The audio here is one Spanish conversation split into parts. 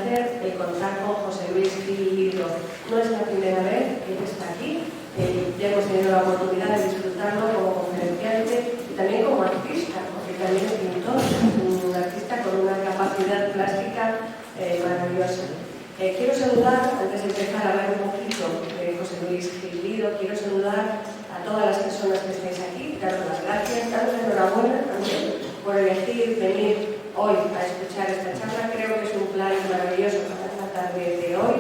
El contar con José Luis Gil Lido. No es la primera vez que él está aquí. Ya hemos tenido la oportunidad de disfrutarlo como conferenciante y también como artista, porque también es pintor, un artista con una capacidad plástica maravillosa. Quiero saludar, antes de empezar a hablar un poquito de José Luis Gil Lido, quiero saludar a todas las personas que estáis aquí, daros las gracias, daros la enhorabuena también por elegir venir hoy a escuchar esta charla. Creo que es un plan maravilloso para esta tarde de hoy,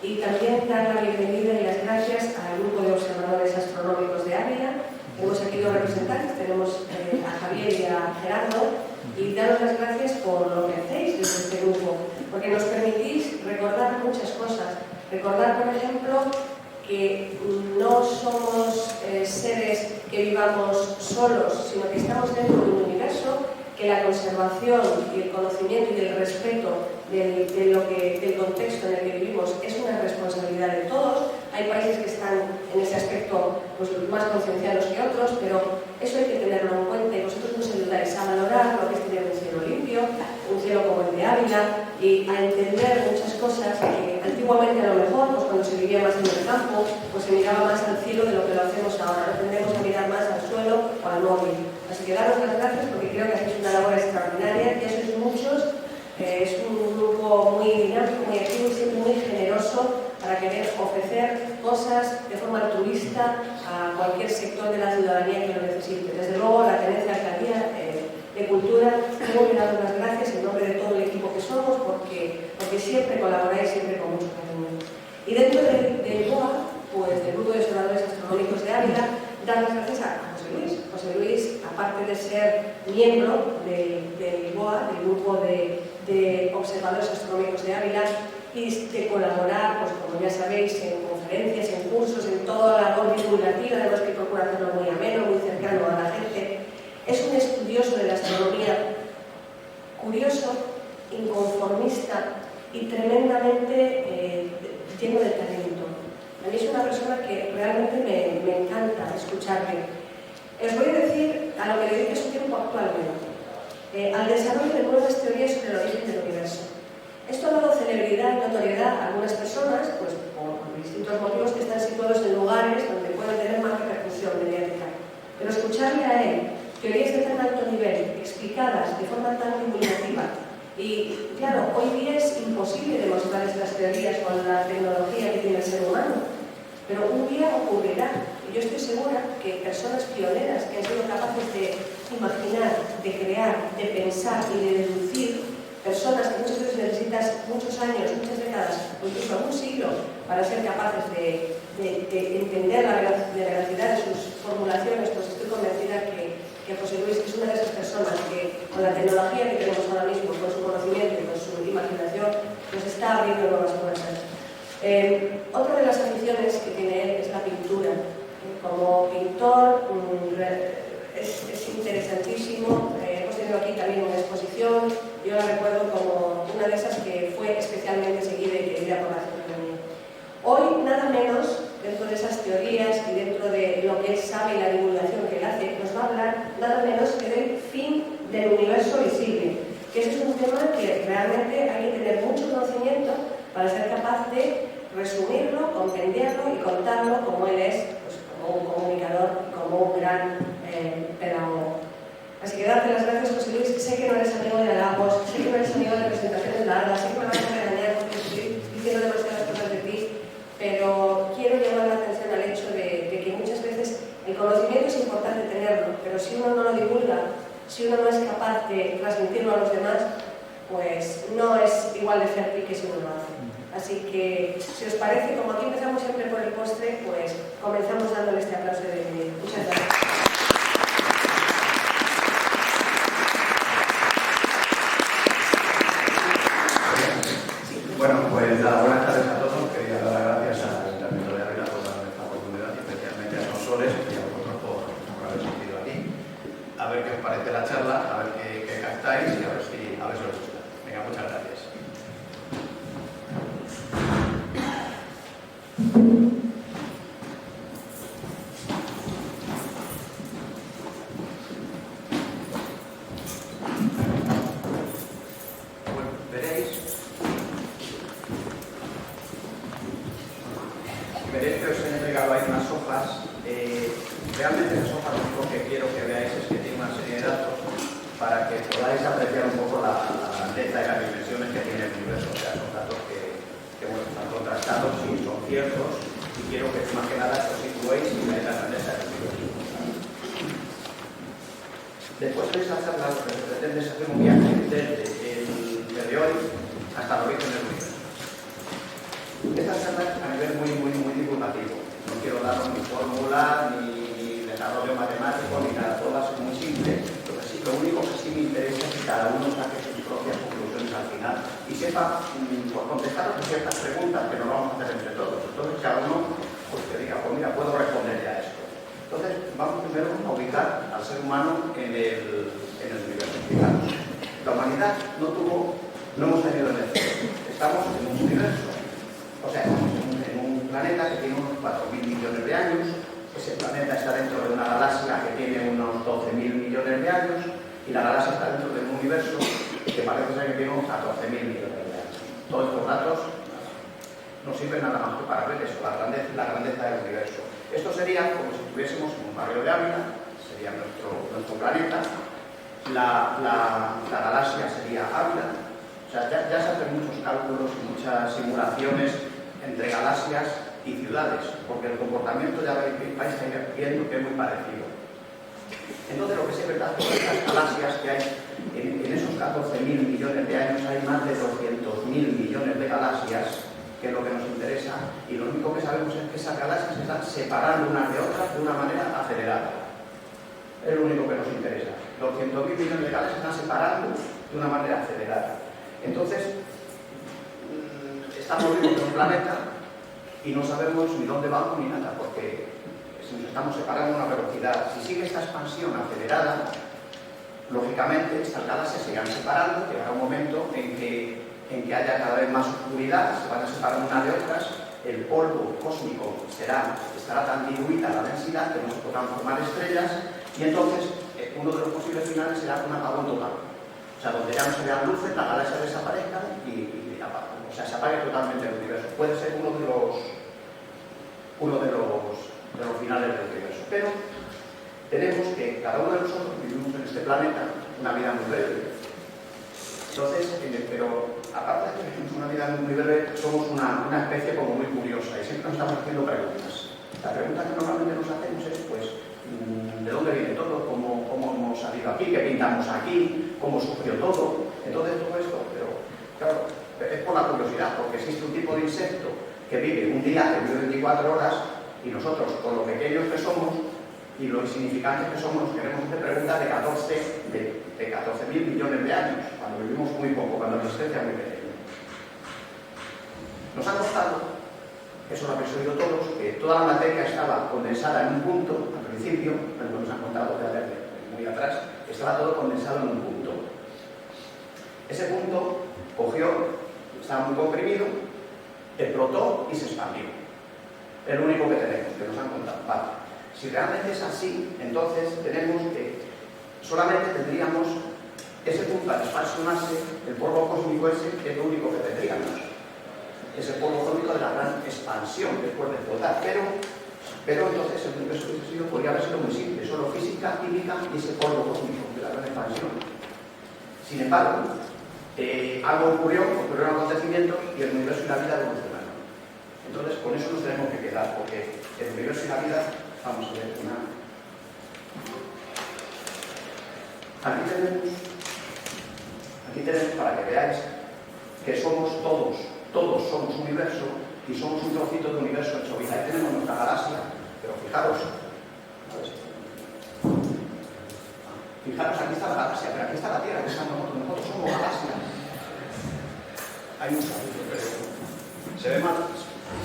y también dar la bienvenida y las gracias al grupo de observadores astronómicos de Ávila. Hemos aquí dos representantes, tenemos a Javier y a Gerardo, y daros las gracias por lo que hacéis desde este grupo, porque nos permitís recordar muchas cosas. Recordar, por ejemplo, que no somos seres que vivamos solos, sino que estamos dentro de un universo, que la conservación y el conocimiento y el respeto del contexto en el que vivimos es una responsabilidad de todos. Hay países que están en ese aspecto pues, más concienciados que otros, pero eso hay que tenerlo en cuenta, y vosotros nos ayudáis a valorar lo que es tener un cielo limpio, un cielo como el de Ávila, y a entender muchas cosas que antiguamente a lo mejor, pues cuando se vivía más en el campo, pues se miraba más al cielo de lo que lo hacemos ahora. No tendremos que mirar más al suelo o al móvil. Así que daros las gracias, porque creo que hacéis una labor extraordinaria, ya sois muchos. Es un grupo muy dinámico, muy activo y siempre muy generoso para querer ofrecer cosas de forma altruista a cualquier sector de la ciudadanía que lo necesite. Desde luego, la Tenencia Alcaldía de Cultura, tengo que daros las gracias en nombre de todo el equipo que somos, porque siempre colaboráis, siempre con mucho cariño. Y dentro del BOA, pues del Grupo de Observadores Astronómicos de Ávila, dar las gracias a José Luis. José Luis, aparte de ser miembro del BOA, del Grupo de Observadores Astronómicos de Ávila, y de colaborar, pues como ya sabéis, en conferencias, en cursos, en toda la labor divulgativa, además que procura hacerlo muy ameno, muy cercano a la gente. Es un estudioso de la astronomía, curioso, inconformista y tremendamente lleno de talento. A mí es una persona que realmente me encanta escucharle. Os voy a decir a lo que dedica su tiempo actualmente, al desarrollo de nuevas teorías sobre el origen del universo. Esto ha dado celebridad y notoriedad a algunas personas, pues por distintos motivos, que están situados en lugares donde pueden tener más repercusión mediática. Pero escucharle a él teorías de tan alto nivel, explicadas de forma tan divulgativa, y claro, hoy día es imposible demostrar estas teorías con la tecnología que tiene el ser humano, pero un día ocurrirá. Y yo estoy segura que personas pioneras que han sido capaces de imaginar, de crear, de pensar y de deducir, personas que muchas veces necesitas muchos años, muchas décadas, o incluso algún siglo, para ser capaces de entender la veracidad de sus formulaciones, pues estoy convencida que José Luis es una de esas personas que, con la tecnología que tenemos ahora mismo, con su conocimiento y con su imaginación, nos está abriendo nuevas puertas. Otra de las aficiones que tiene él es la pintura. Como pintor es interesantísimo. Hemos tenido aquí también una exposición. Yo la recuerdo como una de esas que fue especialmente seguida y querida por la ciudadanía. Hoy, nada menos, dentro de esas teorías y dentro de lo que él sabe y la divulgación que él hace, nos va a hablar nada menos que del fin del universo visible, que ese es un tema que realmente hay que tener mucho conocimiento para ser capaz de resumirlo, comprenderlo y contarlo como él es, pues, como un comunicador y como un gran pedagogo. Así que darte las gracias, José Luis. Sé que no eres amigo de halagos, sé que no eres amigo de presentaciones largas, sé que me vas a regañar porque estoy diciendo demasiadas cosas de ti, pero quiero llamar la atención al hecho de que muchas veces el conocimiento es importante tenerlo, pero si uno no lo divulga, si uno no es capaz de transmitirlo a los demás, pues no es igual de fértil que si uno lo hace. Así que, si os parece, como aquí empezamos siempre por el postre, pues comenzamos dándole este aplauso de bienvenida. Muchas gracias. Bueno, pues nada, buenas tardes a todos. Quería dar las gracias al Ayuntamiento de Ávila por darme esta oportunidad, y especialmente a Sonsoles y a vosotros por haber asistido aquí. A ver qué os parece la charla, a ver qué captáis y a ver si os gusta. Venga, muchas gracias. Realmente eso para lo único que quiero que veáis es que tiene una serie de datos para que podáis apreciar un poco la grandeza y las dimensiones que tiene el universo. O sea, son datos que bueno, están contrastados y son ciertos, y quiero que más que nada os situéis y veáis la grandeza del universo. Después de esa charla, lo que se pretende es hacer un viaje desde hoy hasta el origen del universo. Esta charla es a nivel muy divulgativo. No quiero daros ni fórmula, ni desarrollo matemático, ni nada. Todo va a ser muy simple. Lo único que sí me interesa es que cada uno saque sus propias conclusiones al final y sepa contestar a ciertas preguntas que nos vamos a hacer entre todos. Entonces cada uno pues, que diga, pues mira, puedo responder ya a esto. Entonces vamos primero a ubicar al ser humano en el universo. Fijaros, la humanidad no hemos tenido en el cielo. Estamos en un universo. O sea, en un planeta que tiene unos 4.000 millones de años. Ese planeta está dentro de una galaxia que tiene unos 12.000 millones de años y la galaxia está dentro de un universo que parece ser que tiene unos 14.000 millones de años. Todos estos datos no sirven nada más que para ver eso, la grandeza del universo. Esto sería como si estuviésemos en un barrio de Ávila, sería nuestro planeta, la galaxia sería Ávila. O sea, ya se hacen muchos cálculos y muchas simulaciones entre galaxias y ciudades, porque el comportamiento ya vais a ir viendo que es muy parecido. Entonces, lo que sí es verdad es que estas galaxias que hay en esos 14.000 millones de años hay más de 200.000 millones de galaxias, que es lo que nos interesa, y lo único que sabemos es que esas galaxias se están separando unas de otras de una manera acelerada. Es lo único que nos interesa. 200.000 millones de galaxias se están separando de una manera acelerada. Entonces, estamos vivos en un planeta y no sabemos ni dónde vamos ni nada, porque si nos estamos separando a una velocidad, si sigue esta expansión acelerada, lógicamente estas galaxias se irán separando, llegará un momento en que haya cada vez más oscuridad, se van a separar unas de otras, el polvo cósmico estará tan diluida la densidad que no se podrán formar estrellas, y entonces uno de los posibles finales será un apagón total. O sea, donde ya no se vean luces, la galaxia desaparezca y apaguen. O sea, se apague totalmente el universo. Puede ser uno de los finales del universo. Pero tenemos que cada uno de nosotros vivimos en este planeta una vida muy breve. Entonces, pero aparte de que vivimos una vida muy breve, somos una especie como muy curiosa y siempre nos estamos haciendo preguntas. La pregunta que normalmente nos hacemos es, pues, ¿de dónde viene todo? ¿Cómo hemos salido aquí? ¿Qué pintamos aquí? ¿Cómo surgió todo? Entonces todo esto, pero claro, es por la curiosidad, porque existe un tipo de insecto que vive un día, que vive 24 horas, y nosotros, con lo pequeños que somos y lo insignificantes que somos, nos queremos hacer preguntas de 14.000 millones de años, cuando vivimos muy poco, cuando la existencia es muy pequeña. Nos ha costado, eso lo habéis oído todos, que toda la materia estaba condensada en un punto, al principio, pero nos han contado muy atrás, estaba todo condensado en un punto. Ese punto cogió, estaba muy comprimido, explotó y se expandió. Es lo único que tenemos, que nos han contado. Vale. Si realmente es así, entonces tenemos que solamente tendríamos ese punto al expansionarse, el polvo cósmico ese, que es lo único que tendríamos. Es el polvo cósmico de la gran expansión después de explotar. Pero entonces el universo podría haber sido muy simple, solo física, química y ese polvo cósmico de la gran expansión. Sin embargo, algo ocurrieron acontecimientos y el universo y la vida evolucionaron. Entonces, con eso nos tenemos que quedar, porque el universo y la vida, vamos a ver una. Aquí tenemos para que veáis que somos todos somos universo y somos un trocito de universo hecho vida. Ahí tenemos nuestra galaxia, pero fijaros, aquí está la galaxia, pero aquí está la Tierra, que estamos nosotros somos galaxia. Hay mucha luz, pero se ve mal.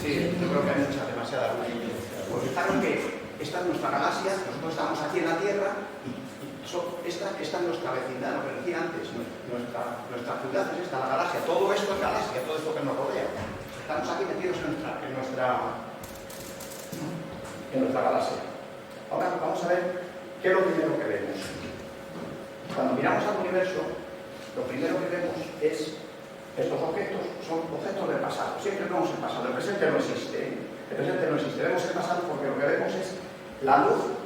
Sí, yo creo que hay demasiada luz. Pues fijaros que esta es nuestra galaxia, nosotros estamos aquí en la Tierra y esta es nuestra vecindad, lo que decía antes, nuestra ciudad es esta, la galaxia, todo esto es galaxia, todo esto que nos rodea. Estamos aquí metidos en nuestra galaxia. Ahora vamos a ver qué es lo primero que vemos. Cuando miramos al universo, lo primero que vemos es estos objetos, son objetos del pasado. Siempre vemos el pasado, el presente no existe. El presente no existe, vemos el pasado porque lo que vemos es la luz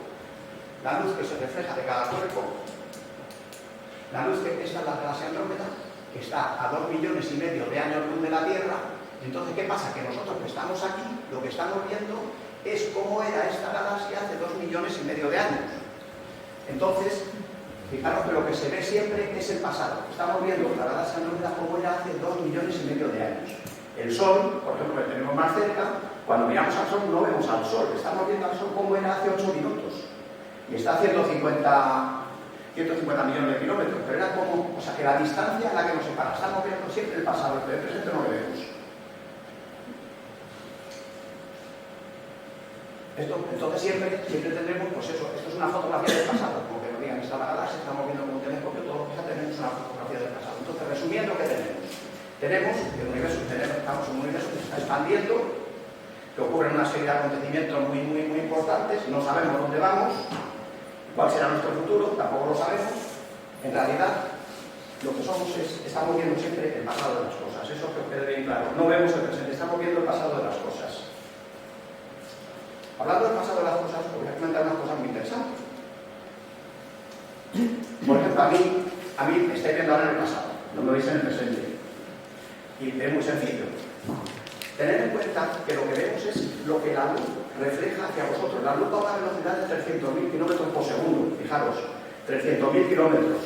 la luz que se refleja de cada cuerpo, la luz que está en la galaxia Andrómeda, que está a 2,5 millones de años luz de la Tierra. Entonces, ¿qué pasa? Que nosotros que estamos aquí, lo que estamos viendo es cómo era esta galaxia hace 2,5 millones de años. Entonces, fijaros que lo que se ve siempre es el pasado. Estamos viendo la galaxia Andrómeda cómo era hace 2,5 millones de años. El Sol, por ejemplo, que tenemos más cerca, cuando miramos al Sol no vemos al Sol, estamos viendo al Sol cómo era hace 8 minutos. Y está a 150 millones de kilómetros, pero era como, o sea, que la distancia es la que nos separa. Estamos viendo siempre el pasado, pero el presente no lo vemos. Entonces siempre tendremos, pues eso, esto es una fotografía del pasado, como que nos digan, está la galaxia, estamos viendo con un telescopio, todo lo que sea, tenemos una fotografía del pasado. Entonces, resumiendo, ¿qué tenemos? Tenemos que el universo, estamos en un universo que se está expandiendo, que ocurren una serie de acontecimientos muy importantes, no sabemos dónde vamos, cuál será nuestro futuro, tampoco lo sabemos. En realidad, lo que somos es, estamos viendo siempre el pasado de las cosas, eso que quede bien claro. No vemos el presente, estamos viendo el pasado de las cosas. Hablando del pasado de las cosas, os voy a comentar unas cosas muy interesantes. Por ejemplo, a mí me estáis viendo ahora en el pasado, no me veis en el presente. Y es muy sencillo. Tened en cuenta que lo que vemos es lo que la luz refleja hacia vosotros. La luz va a una velocidad de 300.000 kilómetros por segundo. Fijaros, 300.000 kilómetros.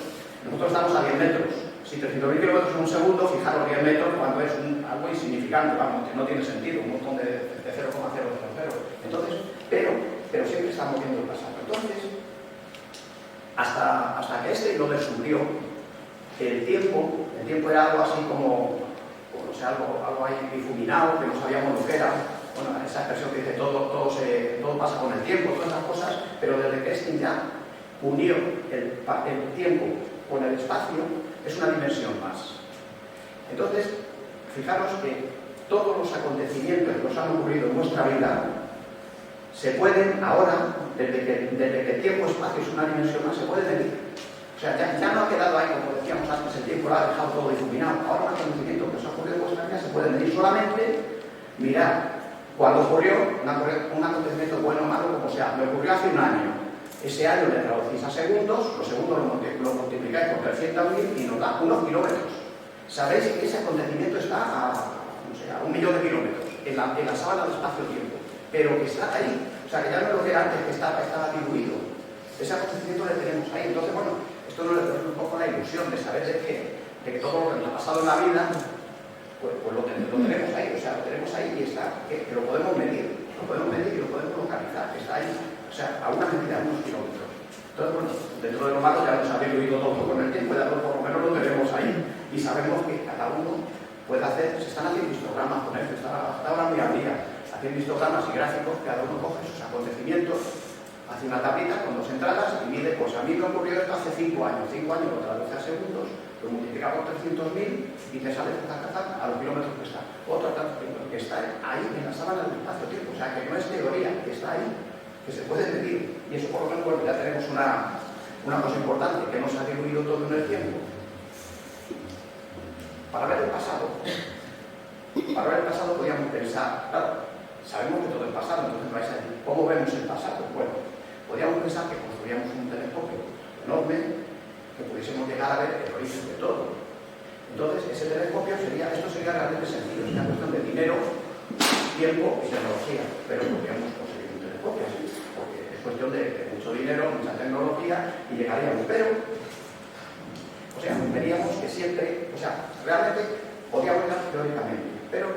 Nosotros estamos a 10 metros. Si 300.000 kilómetros en un segundo, fijaros 10 metros cuando es algo insignificante, vamos, que no tiene sentido, un montón de 0,000. Entonces, pero siempre estamos viendo el pasado. Entonces, hasta que Einstein lo descubrió, el tiempo era algo así como o sea, algo ahí difuminado, que no sabíamos lo que era. Bueno, esa expresión que dice todo pasa con el tiempo, todas esas cosas, pero desde que Einstein ya unió el tiempo con el espacio, es una dimensión más. Entonces, fijaros que todos los acontecimientos que nos han ocurrido en nuestra vida se pueden ahora, desde que el tiempo-espacio es una dimensión más, se puede medir. O sea, ya no ha quedado ahí, como decíamos antes, el tiempo lo ha dejado todo difuminado. Ahora un acontecimiento que os ha ocurrido en vuestra vida se puede medir solamente, mirar cuando ocurrió un acontecimiento bueno o malo, como sea. Me ocurrió hace un año. Ese año le traducís a segundos, los segundos lo multiplicáis por 300.000 y nos da unos kilómetros. Sabéis que ese acontecimiento está a 1 millón de kilómetros en la sábana del espacio-tiempo, pero que está ahí. O sea, que ya no es lo que era antes, que estaba diluido. Ese acontecimiento le tenemos ahí. Entonces, bueno, esto nos le da un poco la ilusión de saber de que todo lo que nos ha pasado en la vida, pues lo tenemos ahí. O sea, lo tenemos ahí y está, que lo podemos medir. Lo podemos medir y lo podemos localizar, que está ahí. O sea, a una medida de unos kilómetros. Entonces, bueno, dentro de lo malo ya nos ha diluido todo con el tiempo, ya por lo menos lo tenemos ahí. Y sabemos que cada uno puede hacer, se están haciendo histogramas con esto, está ahora muy al día, haciendo histogramas y gráficos, cada uno coge sus acontecimientos, hace una tablita con 2 entradas y mide, pues a mí me ocurrió esto hace 5 años, 5 años lo traduce a segundos, lo multiplica por 300.000 y te sale a los kilómetros que está. Otro que está ahí en la sábana del espacio-tiempo, o sea que no es teoría, que está ahí, que se puede medir. Y eso por lo menos, bueno, ya tenemos una cosa importante, que nos ha diluido todo en el tiempo. Para ver el pasado podríamos pensar, claro, sabemos que todo es pasado, entonces vais a decir, ¿cómo vemos el pasado? Bueno, podríamos pensar que construíamos un telescopio enorme, que pudiésemos llegar a ver el origen de todo. Entonces, ese telescopio esto sería realmente sencillo, sería cuestión de dinero, tiempo y tecnología, pero podríamos conseguir un telescopio así, porque es cuestión de mucho dinero, mucha tecnología y llegaríamos, pero o sea, veríamos que siempre, o sea, realmente podríamos llegar teóricamente, pero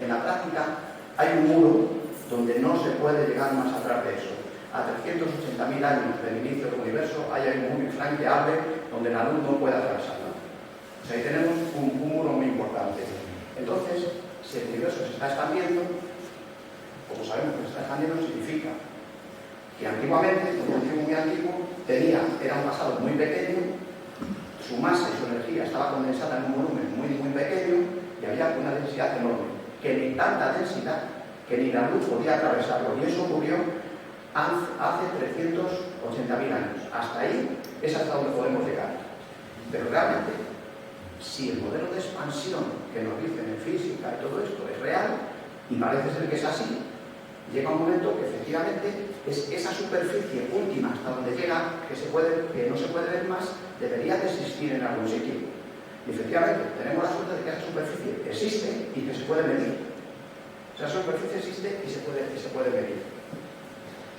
en la práctica hay un muro donde no se puede llegar más atrás de eso. A 380.000 años del inicio del universo hay un muro infranqueable donde la luz no puede atravesarlo. O sea, ahí tenemos un muro muy importante. Entonces, si el universo se está expandiendo, como sabemos que se está expandiendo, significa que antiguamente, muy antiguo, era un pasado muy pequeño, su masa y su energía estaba condensada en un volumen muy pequeño y había una densidad enorme, que ni tanta densidad que ni la luz podía atravesarlo. Y eso ocurrió hace 380.000 años. Hasta ahí es hasta donde podemos llegar. Pero realmente, si el modelo de expansión que nos dicen en física y todo esto es real, y parece ser que es así, Llega un momento que efectivamente es esa superficie última hasta donde llega, que no se puede ver más, debería de existir en algún sitio. Y efectivamente tenemos la suerte de que esa superficie existe y que se puede medir. O sea, esa superficie existe y se puede medir.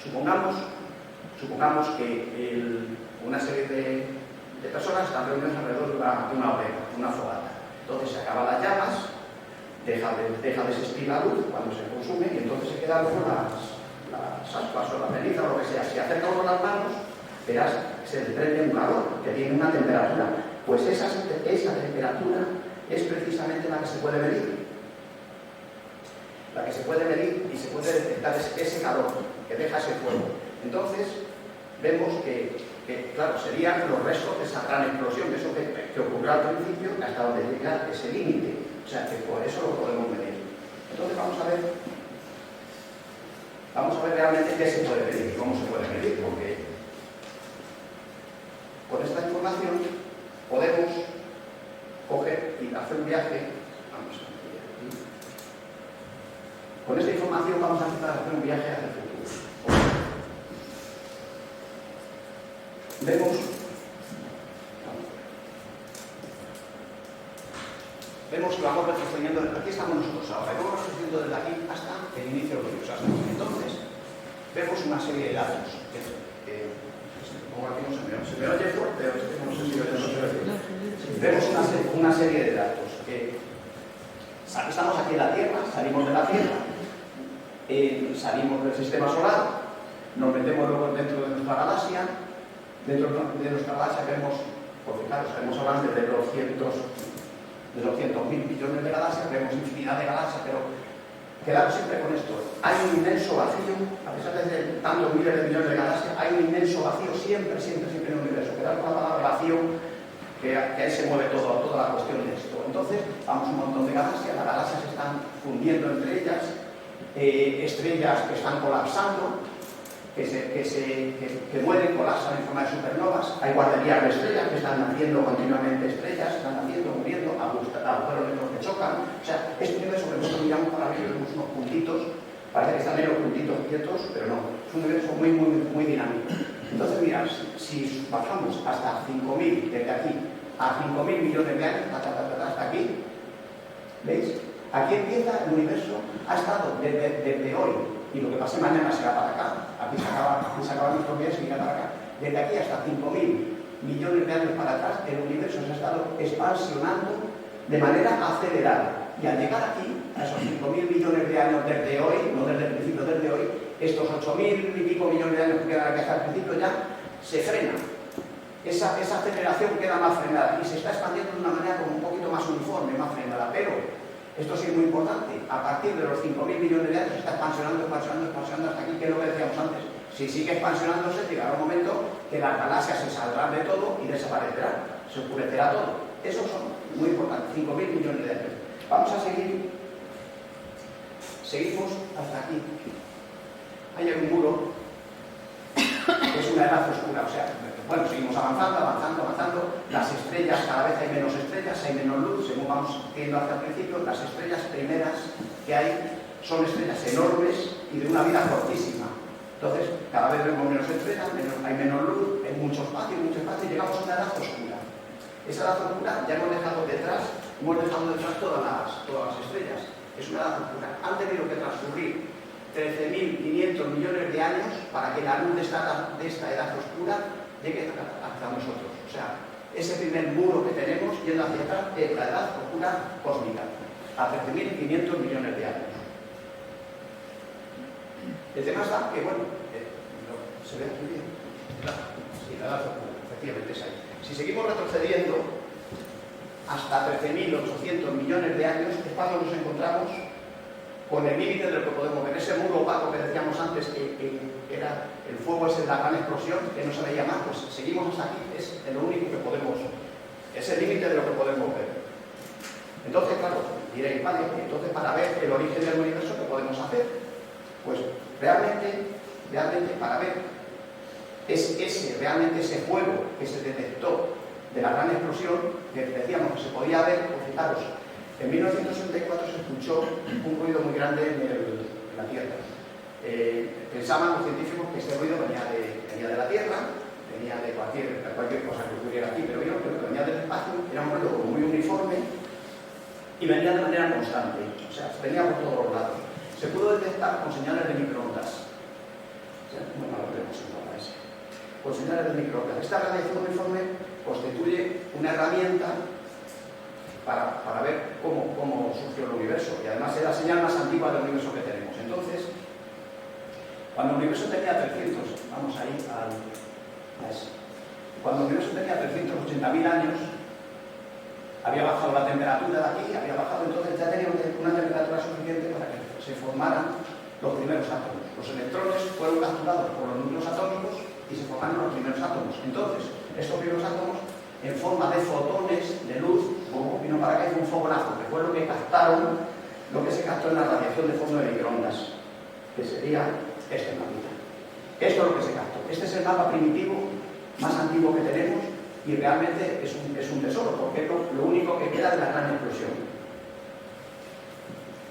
Supongamos que una serie de personas están reunidas alrededor de una hoguera, una fogata. Entonces se acaban las llamas, deja de existir la luz cuando se consume y entonces se quedan luego las aspas o la ceniza o lo que sea. Si acerca uno las manos, verás que se desprende un calor que tiene una temperatura. Pues esa temperatura es precisamente la que se puede medir. La que se puede medir y se puede detectar ese calor que deja ese fuego. Entonces, vemos que claro, serían los restos de esa gran explosión, eso que ocurrió al principio, hasta donde llega ese límite. O sea, que por eso lo podemos medir. Entonces, vamos a ver realmente qué se puede medir y cómo se puede medir, porque con esta información podemos coger y hacer un viaje. Con esta información vamos a empezar a hacer un viaje hacia el futuro. Vemos que vamos retrocediendo desde aquí, estamos nosotros ahora, y vamos retrocediendo desde aquí hasta el inicio del virus. Entonces, vemos una serie de datos. Se me oye fuerte, no sé si vemos una serie de datos. Estamos aquí en la Tierra, salimos de la Tierra, salimos del sistema solar, nos metemos luego dentro de nuestra galaxia. Dentro de nuestra galaxia vemos, porque claro, sabemos hablar de 200.000 millones de galaxias, vemos infinidad de galaxias, pero quedaros siempre con esto. Hay un inmenso vacío, a pesar de tantos miles de millones de galaxias, hay un inmenso vacío siempre en el universo. Quedaros con la palabra vacío, que ahí se mueve toda la cuestión de esto. Entonces, vamos un montón de galaxias, las galaxias se están fundiendo entre ellas, estrellas que están colapsando, que mueren, colapsan en forma de supernovas. Hay guarderías de estrellas que están naciendo continuamente, estrellas, están naciendo, muriendo, agujeros negros que chocan. O sea, este universo que nosotros miramos para ver, vemos unos puntitos, parece que están menos puntitos quietos, pero no. Es un universo muy, muy, muy dinámico. Entonces, mirad, si bajamos hasta 5.000, desde aquí, a 5.000 millones de años, hasta aquí, ¿veis? Aquí empieza el universo, ha estado desde hoy, y lo que pase mañana será para acá. Aquí se acaba nuestro día y se irá para acá. Desde aquí hasta 5.000 millones de años para atrás, el universo se ha estado expansionando de manera acelerada. Y al llegar aquí, a esos 5.000 millones de años desde hoy, no desde el principio, desde hoy, estos 8.000 y pico millones de años que quedan aquí hasta el principio ya se frena. Esa aceleración queda más frenada y se está expandiendo de una manera como un poquito más uniforme, más frenada. Pero esto sí es muy importante, a partir de los 5.000 millones de años se está expansionando hasta aquí, que es lo que decíamos antes. Si sigue expansionándose, llegará un momento que las galaxias se saldrán de todo y desaparecerán, se oscurecerá todo. Esos son muy importantes, 5.000 millones de años. Vamos a seguimos hasta aquí. Hay un muro, que es una edad oscura, o sea, bueno, seguimos avanzando, las estrellas, cada vez hay menos estrellas, hay menos luz, según vamos viendo hacia el principio, las estrellas primeras que hay son estrellas enormes y de una vida cortísima. Entonces, cada vez vemos menos estrellas, hay menos luz, hay mucho espacio, y llegamos a una edad oscura. Esa edad oscura ya hemos dejado detrás todas las estrellas. Es una edad oscura. Han tenido que transcurrir 13.500 millones de años para que la luz de esta edad oscura llegue hasta nosotros. O sea, ese primer muro que tenemos yendo hacia atrás es la edad oscura cósmica, a 13.500 millones de años. El tema está que, bueno, se ve aquí bien. Claro, sí, la edad oscura, efectivamente es ahí. Si seguimos retrocediendo hasta 13.800 millones de años, es cuando nos encontramos con el límite de lo que podemos ver. Ese muro opaco que decíamos antes, que era el fuego, es la gran explosión, que no se veía más, pues seguimos hasta aquí, es lo único que podemos, es el límite de lo que podemos ver. Entonces, claro, diréis, vale, entonces para ver el origen del universo, ¿qué podemos hacer? Pues realmente para ver realmente ese fuego que se detectó de la gran explosión, que decíamos que se podía ver, pues fijaros, en 1964 se escuchó un ruido muy grande en la Tierra. Pensaban los científicos que este ruido venía de la Tierra, venía de cualquier cosa que ocurriera aquí, pero yo creo que venía del espacio, era un ruido muy uniforme y venía de manera constante, o sea, venía por todos los lados. Se pudo detectar con señales de microondas. Bueno, lo vemos ahora ese. Con señales de microondas. Esta radiación uniforme constituye una herramienta para ver cómo surgió el universo, y además es la señal más antigua del universo que tenemos. Entonces, cuando el universo tenía 300, vamos ahí a eso. Cuando el universo tenía 380.000 años, había bajado la temperatura de aquí, había bajado, entonces ya tenía una temperatura suficiente para que se formaran los primeros átomos. Los electrones fueron capturados por los núcleos atómicos y se formaron los primeros átomos. Entonces, estos primeros átomos, en forma de fotones de luz, vino para acá y fue un fogonazo, que fue lo que captaron, lo que se captó en la radiación de fondo de microondas, que sería este mapita. Esto es lo que se captó. Este es el mapa primitivo más antiguo que tenemos y realmente es un tesoro, porque es lo único que queda de la gran explosión.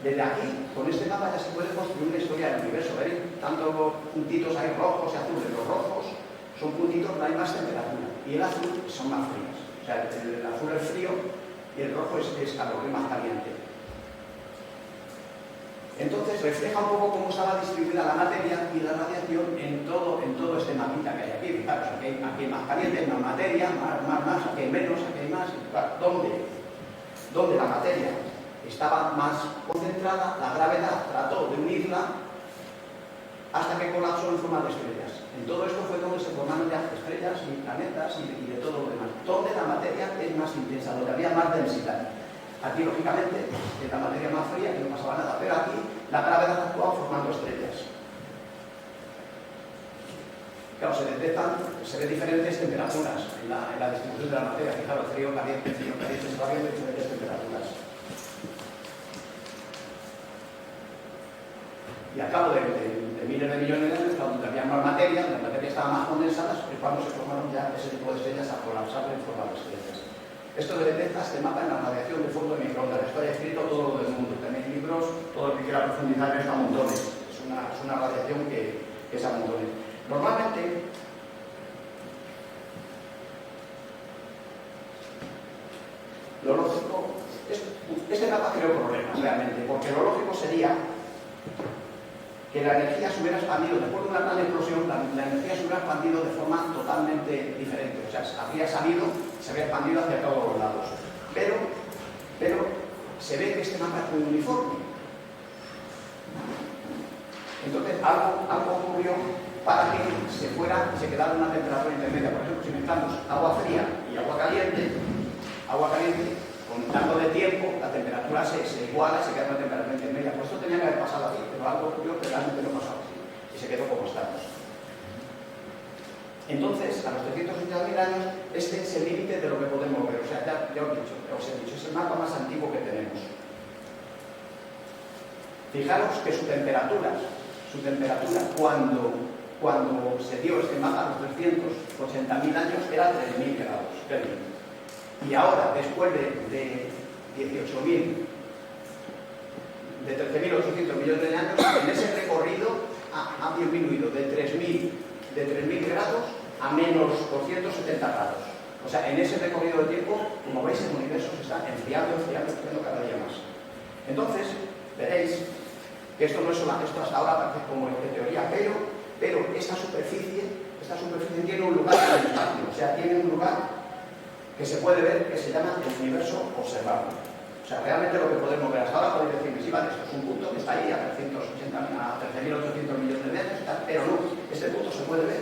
Desde aquí, con este mapa ya se puede construir una historia del universo. ¿Veis? Tanto puntitos hay rojos y azules. Los rojos son puntitos donde hay más temperatura y el azul son más fríos. O sea, el azul es frío y el rojo es calor, es más caliente. Entonces refleja un poco cómo estaba distribuida la materia y la radiación en todo este mapita que hay aquí. Fijaros, aquí hay más caliente, hay más materia, más, aquí hay menos, aquí hay más. Claro, ¿dónde la materia estaba más concentrada? La gravedad trató de unirla hasta que colapsó en forma de estrellas. En todo esto fue donde se formaron ya estrellas y planetas y de todo lo demás. Donde la materia es más intensa, donde había más densidad. Aquí, lógicamente, es la materia más fría y no pasaba nada, pero aquí la gravedad actuaba formando estrellas. Claro, se ve diferentes temperaturas en la distribución de la materia. Fijaros, frío, caliente, se va viendo diferentes temperaturas. Y al cabo de miles de millones de años, cuando había más materia, la materia estaba más condensada, es cuando se formaron ya ese tipo de estrellas a colapsar en forma de estrellas. Esto lo detecta este mapa en la radiación de fondo de microondas. Esto hay escrito todo lo del mundo. Tenéis libros, todo el que quiera profundizar en esto a montones. Es una radiación que es a montones. Normalmente, lo lógico, este mapa creó problemas realmente, porque lo lógico sería que la energía se hubiera expandido, después de una gran explosión, la energía se hubiera expandido de forma totalmente diferente. O sea, habría salido, se habría expandido hacia todos los lados. Pero se ve que este mapa es muy uniforme. Entonces, algo ocurrió para que se quedara una temperatura intermedia. Por ejemplo, si mezclamos agua fría y agua caliente, con tanto de tiempo, la temperatura se iguala y se queda una temperatura intermedia. Por eso tenía que haber pasado aquí, pero algo ocurrió que realmente no pasó así. Y se quedó como estamos. Entonces, a los 380.000 años, este es el límite de lo que podemos ver. O sea, ya os he dicho, es el mapa más antiguo que tenemos. Fijaros que su temperatura cuando se dio este mapa a los 380.000 años era 3.000 grados Kelvin. Y ahora, después de 13.800 millones de años, en ese recorrido ha disminuido de 3.000 grados a menos 270 grados. O sea, en ese recorrido de tiempo, como veis, el universo se está enfriando cada día más. Entonces, veréis que esto no es solo, esto hasta ahora parece como de teoría, pero esta superficie tiene un lugar en el espacio, o sea, tiene un lugar que se puede ver, que se llama el universo observable. O sea, realmente lo que podemos ver hasta ahora, podéis decirme, sí, vale, esto es un punto que está ahí a 13.800 millones de años, pero no, este punto se puede ver.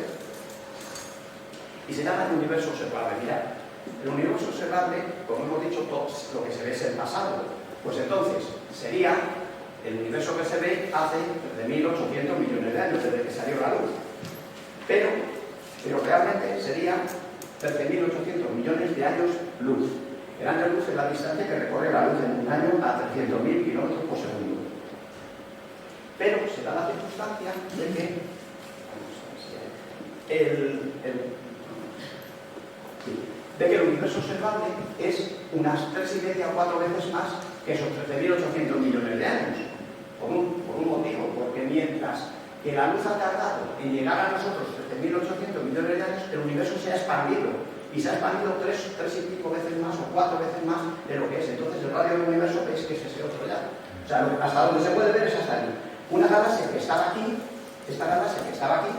Y se llama el universo observable. Mirad, el universo observable, como hemos dicho, todo lo que se ve es el pasado. Pues entonces, sería el universo que se ve hace 13.800 millones de años, desde que salió la luz. Pero realmente sería 13.800 millones de años luz. El año luz es la distancia que recorre la luz en un año a 300.000 kilómetros por segundo. Pero se da la circunstancia de que el universo observable es unas 3,5 o 4 veces más que esos 13.800 millones de años. Por un motivo, porque mientras que la luz ha tardado en llegar a nosotros 13.800 millones de años, el universo se ha expandido. Y se ha expandido tres y pico veces más o 4 veces más de lo que es. Entonces el radio del universo es que es ese otro ya. O sea, hasta donde se puede ver es hasta aquí. Una galaxia que estaba aquí, esta galaxia que estaba aquí,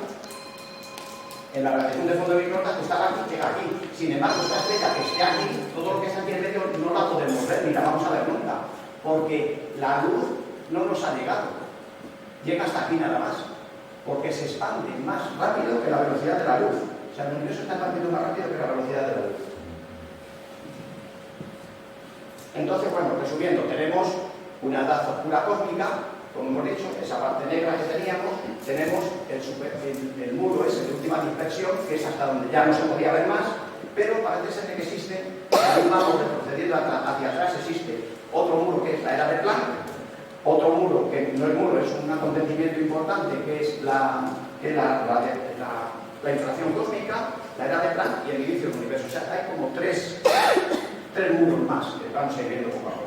en la radiación de fondo de microondas que estaba aquí, llega aquí. Sin embargo, esta estrella que esté aquí, todo lo que está aquí en medio no la podemos ver, ni la vamos a ver nunca. Porque la luz no nos ha llegado. Llega hasta aquí nada más. Porque se expande más rápido que la velocidad de la luz. O sea, el universo está expandiendo más rápido que la velocidad de la luz. Entonces, bueno, resumiendo, tenemos una edad oscura cósmica, como hemos dicho, esa parte negra que teníamos, tenemos el muro ese de última dispersión, que es hasta donde ya no se podía ver más, pero parece ser que existe, en un mapa retrocediendo hacia atrás, existe otro muro que es la era de Planck, otro muro que no es muro, es un acontecimiento importante, que es la inflación cósmica, la era de Planck y el inicio del universo. O sea, hay como tres muros más que vamos a ir viendo poco a poco.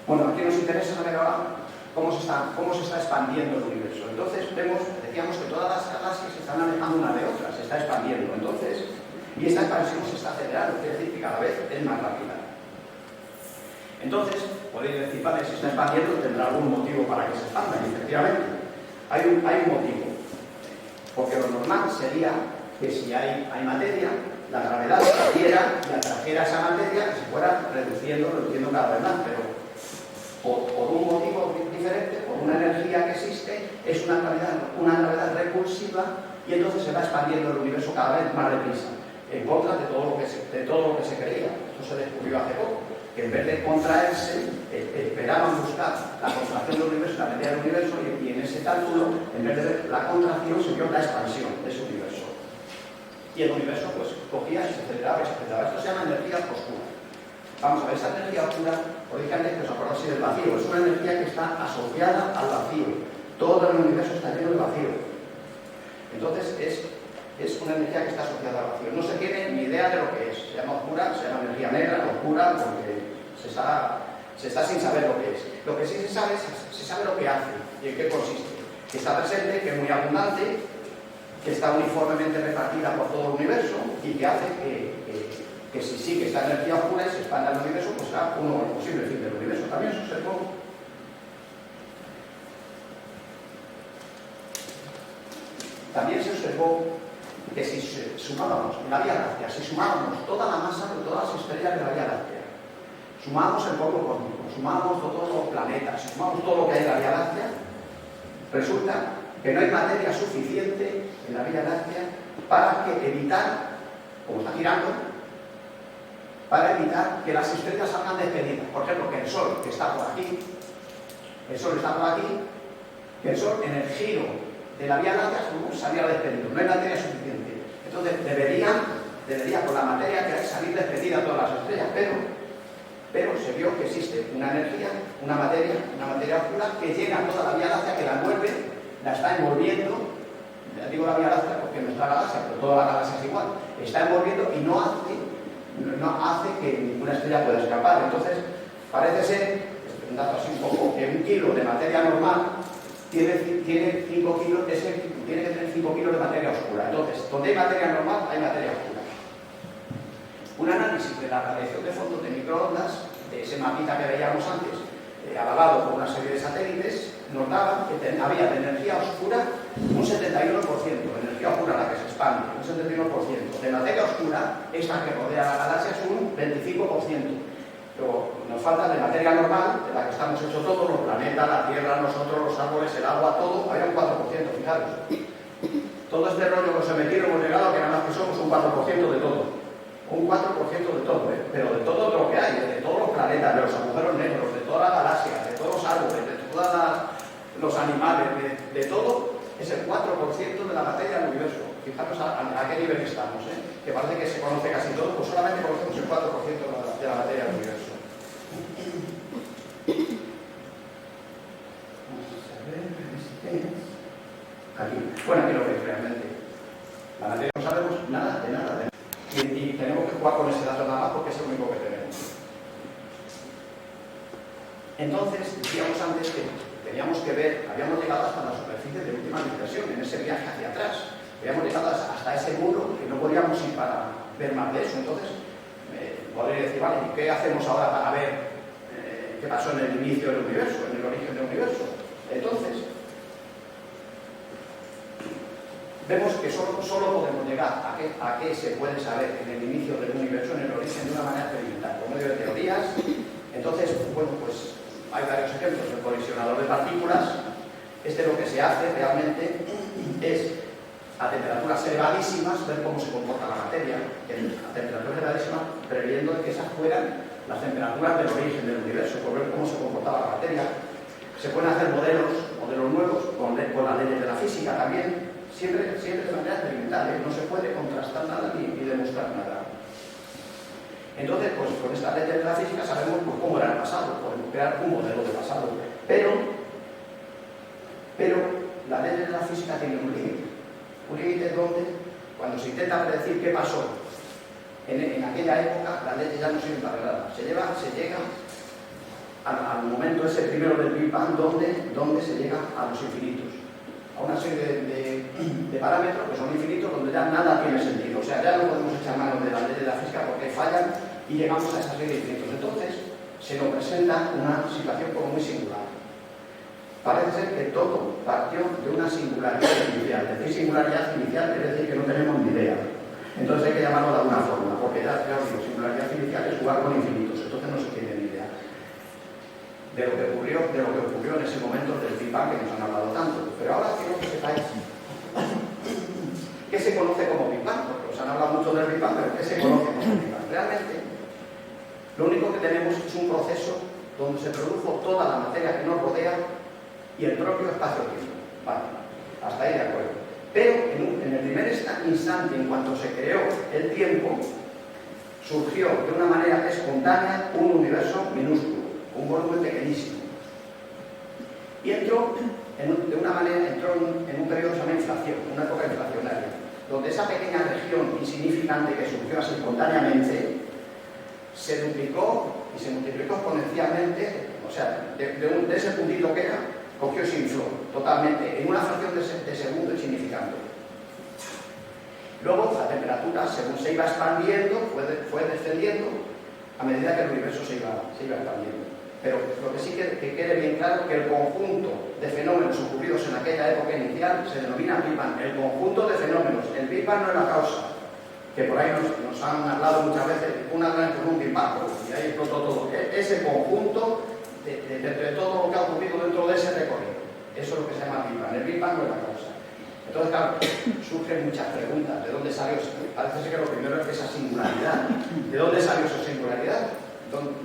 Bueno, aquí nos interesa saber ahora cómo se está expandiendo el universo. Entonces decíamos que todas las galaxias se están alejando una de otras, se está expandiendo. Entonces, y esta expansión se está acelerando, quiere decir que cada vez es más rápida. Entonces, podéis decir, vale, se está expandiendo, tendrá algún motivo para que se expanda, y efectivamente, hay un motivo. Porque lo normal sería que si hay materia, la gravedad saliera y atrajera esa materia y se fuera reduciendo cada vez más, pero por un motivo diferente, por una energía que existe, es una gravedad repulsiva y entonces se va expandiendo el universo cada vez más deprisa, en contra de todo lo que se creía. Esto se descubrió hace poco, que en vez de contraerse, esperaban buscar la contracción del universo, la medida del universo, y en ese cálculo, en vez de ver la contracción, se vio la expansión de ese universo. Y el universo, pues, cogía y se aceleraba y se aceleraba. Esto se llama energía oscura. Vamos a ver, esa energía oscura, os dije antes que os acordáis del vacío, es una energía que está asociada al vacío. Todo el universo está lleno de vacío. Entonces, es una energía que está asociada al vacío. No se tiene ni idea de lo que es. Se llama oscura, se llama energía negra, oscura, porque se está sin saber lo que es. Lo que sí se sabe lo que hace y en qué consiste. Que está presente, que es muy abundante, que está uniformemente repartida por todo el universo y que hace que si sí que esta energía oscura y se expanda el universo, pues será un posible fin del universo. También se observó. También se observó que si sumábamos en la Vía Láctea, si sumábamos toda la masa de todas las estrellas de la Vía Láctea, sumábamos el polvo cósmico, sumábamos todos los planetas, sumamos todo lo que hay en la Vía Láctea, resulta que no hay materia suficiente en la Vía Láctea para evitar, como está girando, para evitar que las estrellas salgan despedidas. Por ejemplo, que el Sol, que está por aquí, el Sol está por aquí, que el Sol en el giro de la Vía Láctea salía despedido. No hay materia suficiente. Entonces debería con la materia que hay salir despedida todas las estrellas, pero se vio que existe una energía, una materia oscura que llena toda la Vía Láctea, que la envuelve, la está envolviendo. Ya digo la Vía Láctea porque nuestra galaxia, pero toda la galaxia es igual, está envolviendo y no hace que ninguna estrella pueda escapar. Entonces, parece ser, un dato así un poco, que 1 kilo de materia normal tiene 5 kilos, tiene que tener 5 kilos de materia oscura. Entonces, donde hay materia normal, hay materia oscura. Un análisis de la radiación de fondo de microondas, de ese mapita que veíamos antes, avalado por una serie de satélites, nos daba que había de energía oscura un 71%, energía oscura la que se expande, un 71%. De materia oscura, esta que rodea la galaxia, es un 25%. Luego nos falta de materia normal, de la que estamos hechos todos, los planetas, la Tierra, nosotros, los árboles, el agua, todo, había un 4%, fijaros. Todo este rollo que se metieron, hemos llegado a que nada más que somos un 4% de todo. Un 4% de todo, pero de todo lo que hay, de todos los planetas, de los agujeros negros, de toda la galaxia, de todos los árboles, de todos los animales, de todo, es el 4% de la materia del universo. Fijaros a qué nivel estamos, que parece que se conoce casi todo, pues solamente conocemos el 4% de la materia del universo. Aquí. Bueno, aquí lo veis realmente. La materia no sabemos nada de nada. Y tenemos que jugar con ese dato nada más porque es el único que tenemos. Entonces, decíamos antes que teníamos que ver, habíamos llegado hasta la superficie de última dispersión, en ese viaje hacia atrás. Habíamos llegado hasta ese muro que no podíamos ir para ver más de eso. Entonces, podría decir, vale, ¿qué hacemos ahora para ver qué pasó en el inicio del universo, en el origen del universo? Entonces, vemos que solo podemos llegar a qué se puede saber en el inicio del universo, en el origen, de una manera experimental, por medio de teorías. Entonces, bueno, pues hay varios ejemplos. El colisionador de partículas, lo que se hace realmente es, a temperaturas elevadísimas, ver cómo se comporta la materia, a temperaturas elevadísimas, previendo que esas fueran las temperaturas del origen del universo, por ver cómo se comportaba la materia. Se pueden hacer modelos nuevos con las leyes de la física también, siempre de manera experimental, ¿eh? No se puede contrastar nada ni demostrar nada. Entonces, pues con estas leyes de la física sabemos pues, cómo era el pasado, podemos crear un modelo de pasado, pero las leyes de la física tienen un límite. Un límite donde, cuando se intenta predecir qué pasó en aquella época, las leyes ya no sirven para nada. Se llega al momento ese primero del Big Bang donde se llega a los infinitos, a una serie de parámetros que son infinitos, donde ya nada tiene sentido. O sea, ya no podemos echar mano de las leyes de la física porque fallan y llegamos a esa serie de infinitos. Entonces, se nos presenta una situación como muy singular. Parece ser que todo partió de una singularidad inicial. Decir singularidad inicial quiere decir que no tenemos ni idea. Entonces hay que llamarlo de alguna forma, porque ya os digo, singularidad inicial es jugar con infinitos, entonces no se tiene ni idea de lo que ocurrió en ese momento del Big Bang que nos han hablado tanto. Pero ahora quiero que sepáis qué se conoce como Big Bang, porque os han hablado mucho del Big Bang, pero ¿qué se conoce como Big Bang? Realmente, lo único que tenemos es un proceso donde se produjo toda la materia que nos rodea y el propio espacio-tiempo. Vale, hasta ahí de acuerdo. Pero en el primer instante, en cuanto se creó el tiempo, surgió de una manera espontánea un universo minúsculo, un volumen pequeñísimo. Y entró en un periodo que se llama inflación, una época inflacionaria, donde esa pequeña región insignificante que surgió así espontáneamente se duplicó y se multiplicó exponencialmente. O sea, de ese puntito que era, cogió y se infló totalmente, en una fracción de segundo insignificante. Luego, la temperatura, según se iba expandiendo, fue descendiendo a medida que el universo se iba expandiendo. Pero lo que sí que quede bien claro que el conjunto de fenómenos ocurridos en aquella época inicial se denomina Big Bang. El conjunto de fenómenos, el Big Bang no es la causa, que por ahí nos han hablado muchas veces, una gran con un Big Bang, y ahí explotó todo. Ese conjunto de todo lo que ha ocurrido dentro de ese recorrido. Eso es lo que se llama Big Bang. El Big Bang no es la causa. Entonces, claro, surgen muchas preguntas. ¿De dónde salió? Parece ser que lo primero es esa singularidad. ¿De dónde salió esa singularidad?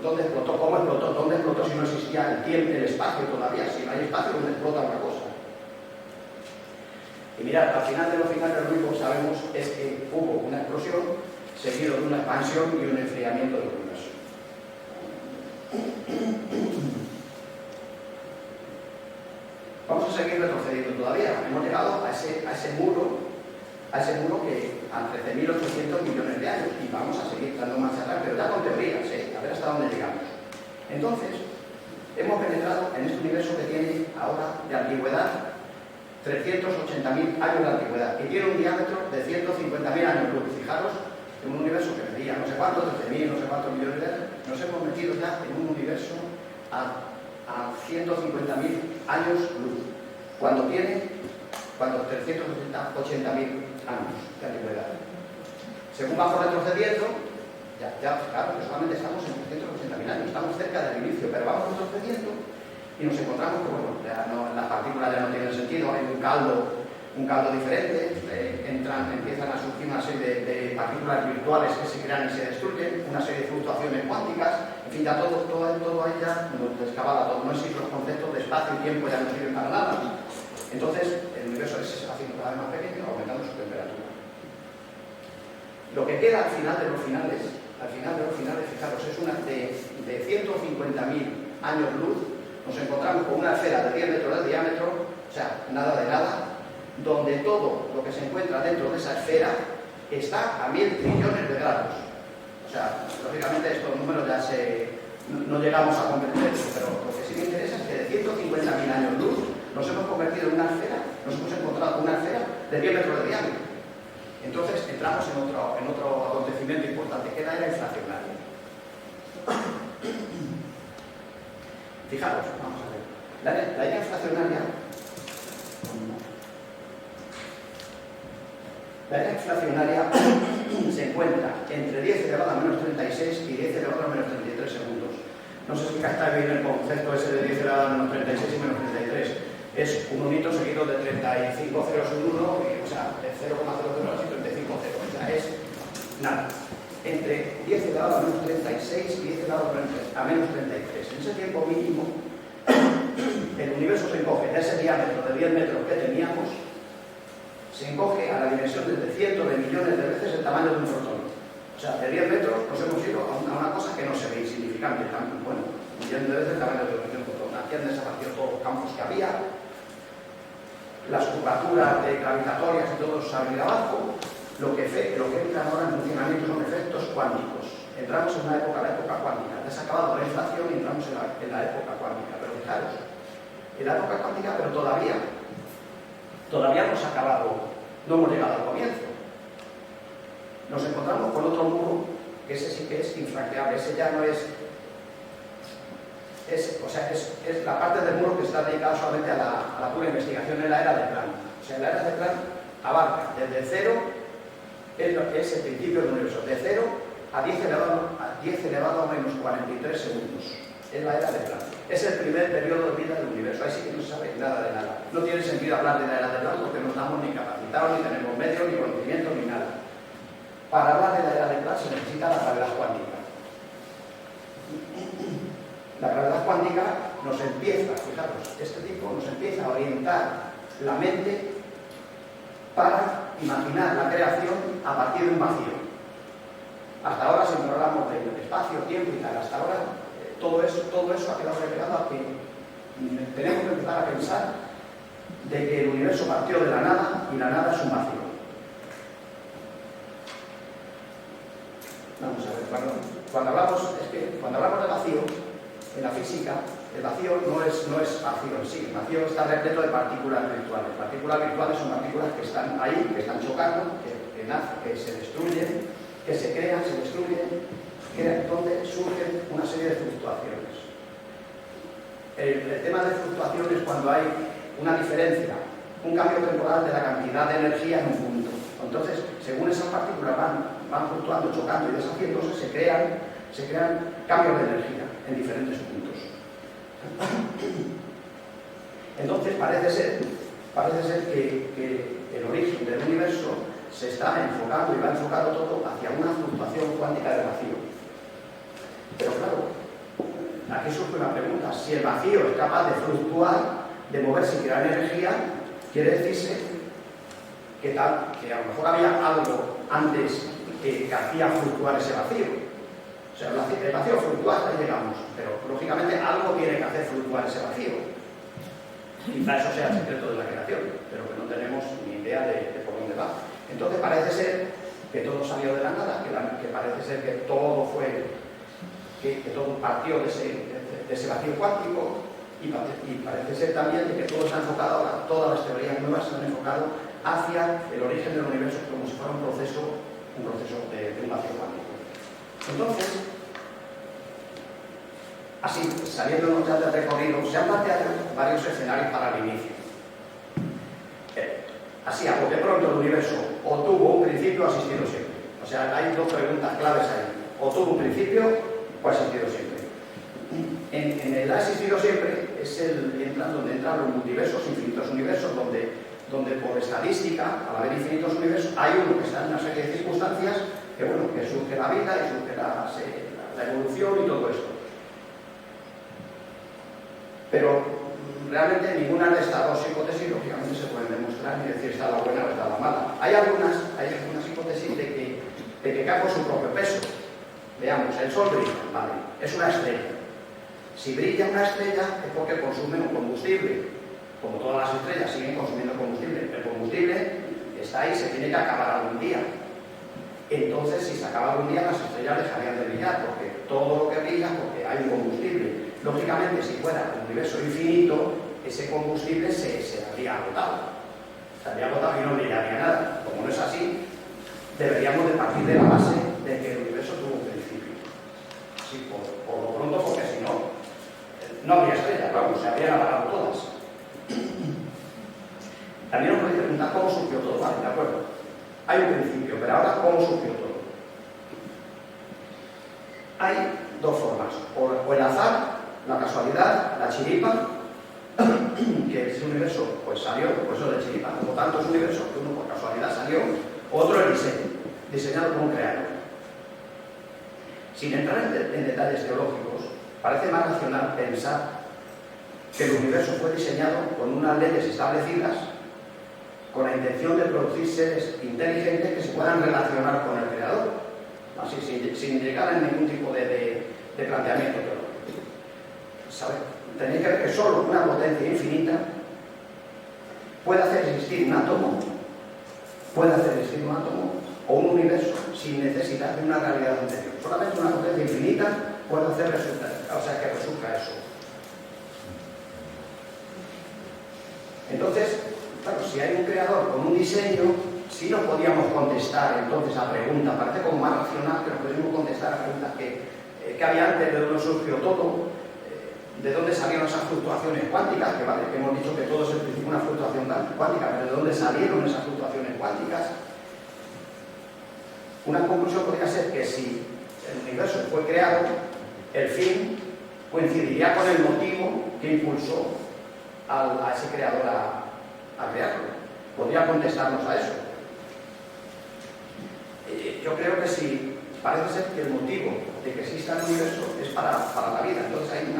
¿Dónde explotó? ¿Cómo explotó? ¿Dónde explotó si no existía el tiempo, el espacio todavía? Si no hay espacio, ¿dónde explota una cosa? Y mirad, al final de los finales lo único que sabemos es que hubo una explosión seguido de una expansión y un enfriamiento del universo. Vamos a seguir retrocediendo todavía. Hemos llegado a ese muro que a 13.800 millones de años, y vamos a seguir dando marcha atrás, pero ya con teorías, a ver hasta dónde llegamos. Entonces, hemos penetrado en este universo que tiene ahora de antigüedad 380.000 años de antigüedad, y tiene un diámetro de 150.000 años luz. Fijaros, en un universo que medía no sé cuántos, 13.000, no sé cuántos millones de años, nos hemos metido ya en un universo a 150.000 años luz, cuando tiene 380.000 años de antigüedad. Según vamos retrocediendo, ya claro que solamente estamos en 380.000 años, estamos cerca del inicio, pero vamos retrocediendo y nos encontramos que bueno, las partículas ya no tienen sentido, hay un caldo diferente, empiezan a surgir una serie de partículas virtuales que se crean y se destruyen, una serie de fluctuaciones cuánticas, en fin, ya todo ahí ya nos descabala todo, no existen los conceptos de espacio y tiempo, ya no sirven para nada. Entonces, el universo se está haciendo cada vez más pequeño, aumentando su temperatura. Lo que queda al final de los finales, fijaros, es una de 150.000 años luz, nos encontramos con una esfera de 10 metros de diámetro, o sea, nada de nada, donde todo lo que se encuentra dentro de esa esfera está a 1000 trillones de grados. O sea, lógicamente estos números ya no llegamos a comprenderlos, pero lo que sí me interesa es que de 150.000 años luz nos hemos convertido en una esfera, nos hemos encontrado una esfera de 10 metros de diámetro. Entonces entramos en otro acontecimiento importante, que es la era inflacionaria. Fijaros, vamos a ver. La era inflacionaria. La era inflacionaria se encuentra entre 10 elevado a menos 36 y 10 elevado a menos 33 segundos. No sé si captáis bien el concepto ese de 10 elevado a menos 36 y menos 33. Es un unito seguido de 35 ceros en 1, o sea, de 0,00 y 35 ceros. O sea, es nada. Entre 10 elevado a menos 36 y 10 elevado a menos 33. En ese tiempo mínimo, el universo se encoge de ese diámetro de 10 metros que teníamos, se encoge a la dimensión de cientos de millones de veces el tamaño de un protón. O sea, de 10 metros nos hemos ido a una cosa que no se ve insignificante, bueno, millones de veces el tamaño de un protón. Aquí han desaparecido todos los campos que había, las curvaturas gravitatorias y todo eso se ha venido abajo. Lo que entra ahora en funcionamiento son efectos cuánticos. Entramos en la época cuántica. Ya se ha acabado la inflación y entramos en la época cuántica. Pero fijaros, en la época cuántica, pero todavía no se ha acabado, no hemos llegado al comienzo. Nos encontramos con otro muro, que ese sí que es infranqueable. Ese ya no es la parte del muro que está dedicada solamente a la pura investigación en la era de Planck. O sea, la era de Planck abarca desde cero, es lo que es el principio del universo, de 0 a 10 elevado a menos 43 segundos. Es la era de Planck. Es el primer periodo de vida del universo. Ahí sí que no se sabe nada de nada. No tiene sentido hablar de la era de Planck porque no estamos ni capacitados, ni tenemos medios, ni conocimientos, ni nada. Para hablar de la era de Planck se necesita la gravedad cuántica. La gravedad cuántica nos empieza, fijaros, este tipo nos empieza a orientar la mente para imaginar la creación a partir de un vacío. Hasta ahora siempre hablamos de espacio, tiempo y tal. Hasta ahora todo eso ha quedado relegado a que tenemos que empezar a pensar de que el universo partió de la nada y la nada es un vacío. Vamos a ver, cuando hablamos de vacío, en la física, el vacío no es vacío en sí. El vacío está repleto de partículas virtuales. Partículas virtuales son partículas que están ahí, que están chocando, que se destruyen, que se crean, se destruyen, donde surgen una serie de fluctuaciones. El tema de fluctuación es cuando hay una diferencia, un cambio temporal de la cantidad de energía en un punto. Entonces, según esas partículas van fluctuando, chocando y deshaciéndose, se crean cambios de energía en diferentes puntos. Entonces parece ser que el origen del universo se está enfocando y va enfocado todo hacia una fluctuación cuántica del vacío. Pero claro, aquí surge una pregunta: si el vacío es capaz de fluctuar, de moverse y crear energía, quiere decirse que a lo mejor había algo antes que hacía fluctuar ese vacío. O sea, el vacío fluctúa hasta ahí llegamos, pero lógicamente algo tiene que hacer fluctuar ese vacío. Quizá eso sea el secreto de la creación, pero que no tenemos ni idea de por dónde va. Entonces parece ser que todo salió de la nada, que parece ser que todo partió de ese vacío cuántico, y parece ser también de que todo se ha enfocado ahora, todas las teorías nuevas se han enfocado hacia el origen del universo como si fuera un proceso de un vacío cuántico. Entonces, así, saliéndonos ya del recorrido, se han planteado varios escenarios para el inicio. Así, a bote pronto, el universo o tuvo un principio o ha existido siempre. O sea, hay dos preguntas claves ahí. O tuvo un principio o ha existido siempre. En el ha existido siempre es donde entran los multiversos, infinitos universos, donde por estadística, al haber infinitos universos, hay uno que está en una serie de circunstancias que surge la vida y surge la evolución y todo esto. Pero realmente ninguna de estas dos hipótesis lógicamente se pueden demostrar ni decir está la buena o está la mala. Hay algunas hipótesis de que cae por su propio peso. Veamos, el Sol brilla, vale, es una estrella. Si brilla una estrella es porque consume un combustible. Como todas las estrellas siguen consumiendo combustible. El combustible está ahí, se tiene que acabar algún día. entonces si se acaba algún día las estrellas dejarían de brillar, porque todo lo que brilla, porque hay un combustible. Lógicamente, si fuera un universo infinito, ese combustible se habría agotado. Se habría agotado y no brillaría nada. Como no es así, deberíamos de partir de la base de que el universo tuvo un principio. Sí, por lo pronto, porque si no, no habría estrellas, vamos, se habrían apagado todas. También os podéis preguntar cómo surgió todo, ¿vale? De acuerdo. Hay un principio, pero ahora, ¿cómo surgió todo? Hay dos formas, o el azar, la casualidad, la chiripa, que ese universo pues salió, por eso de chiripa, como tantos universos, que uno por casualidad salió, otro el diseño, diseñado por un creador. Sin entrar en detalles teológicos, parece más racional pensar que el universo fue diseñado con unas leyes establecidas, con la intención de producir seres inteligentes que se puedan relacionar con el creador, así sin llegar a ningún tipo de planteamiento teológico. ¿Sabes? Tenéis que ver que solo una potencia infinita puede hacer existir un átomo, o un universo sin necesidad de una realidad anterior. Solamente una potencia infinita puede hacer que resulta eso. Entonces, claro, si hay un creador con un diseño, sí nos podíamos contestar entonces a preguntas, parece como más racional que nos podemos contestar a preguntas que había antes, de dónde surgió todo, de dónde salieron esas fluctuaciones cuánticas, que vale, que hemos dicho que todo es en principio una fluctuación cuántica, pero de dónde salieron esas fluctuaciones cuánticas. Una conclusión podría ser que si el universo fue creado, el fin coincidiría con el motivo que impulsó a ese creador a crearlo. Podría contestarnos a eso. Yo creo que sí, parece ser que el motivo de que exista el universo es para la vida. Entonces hay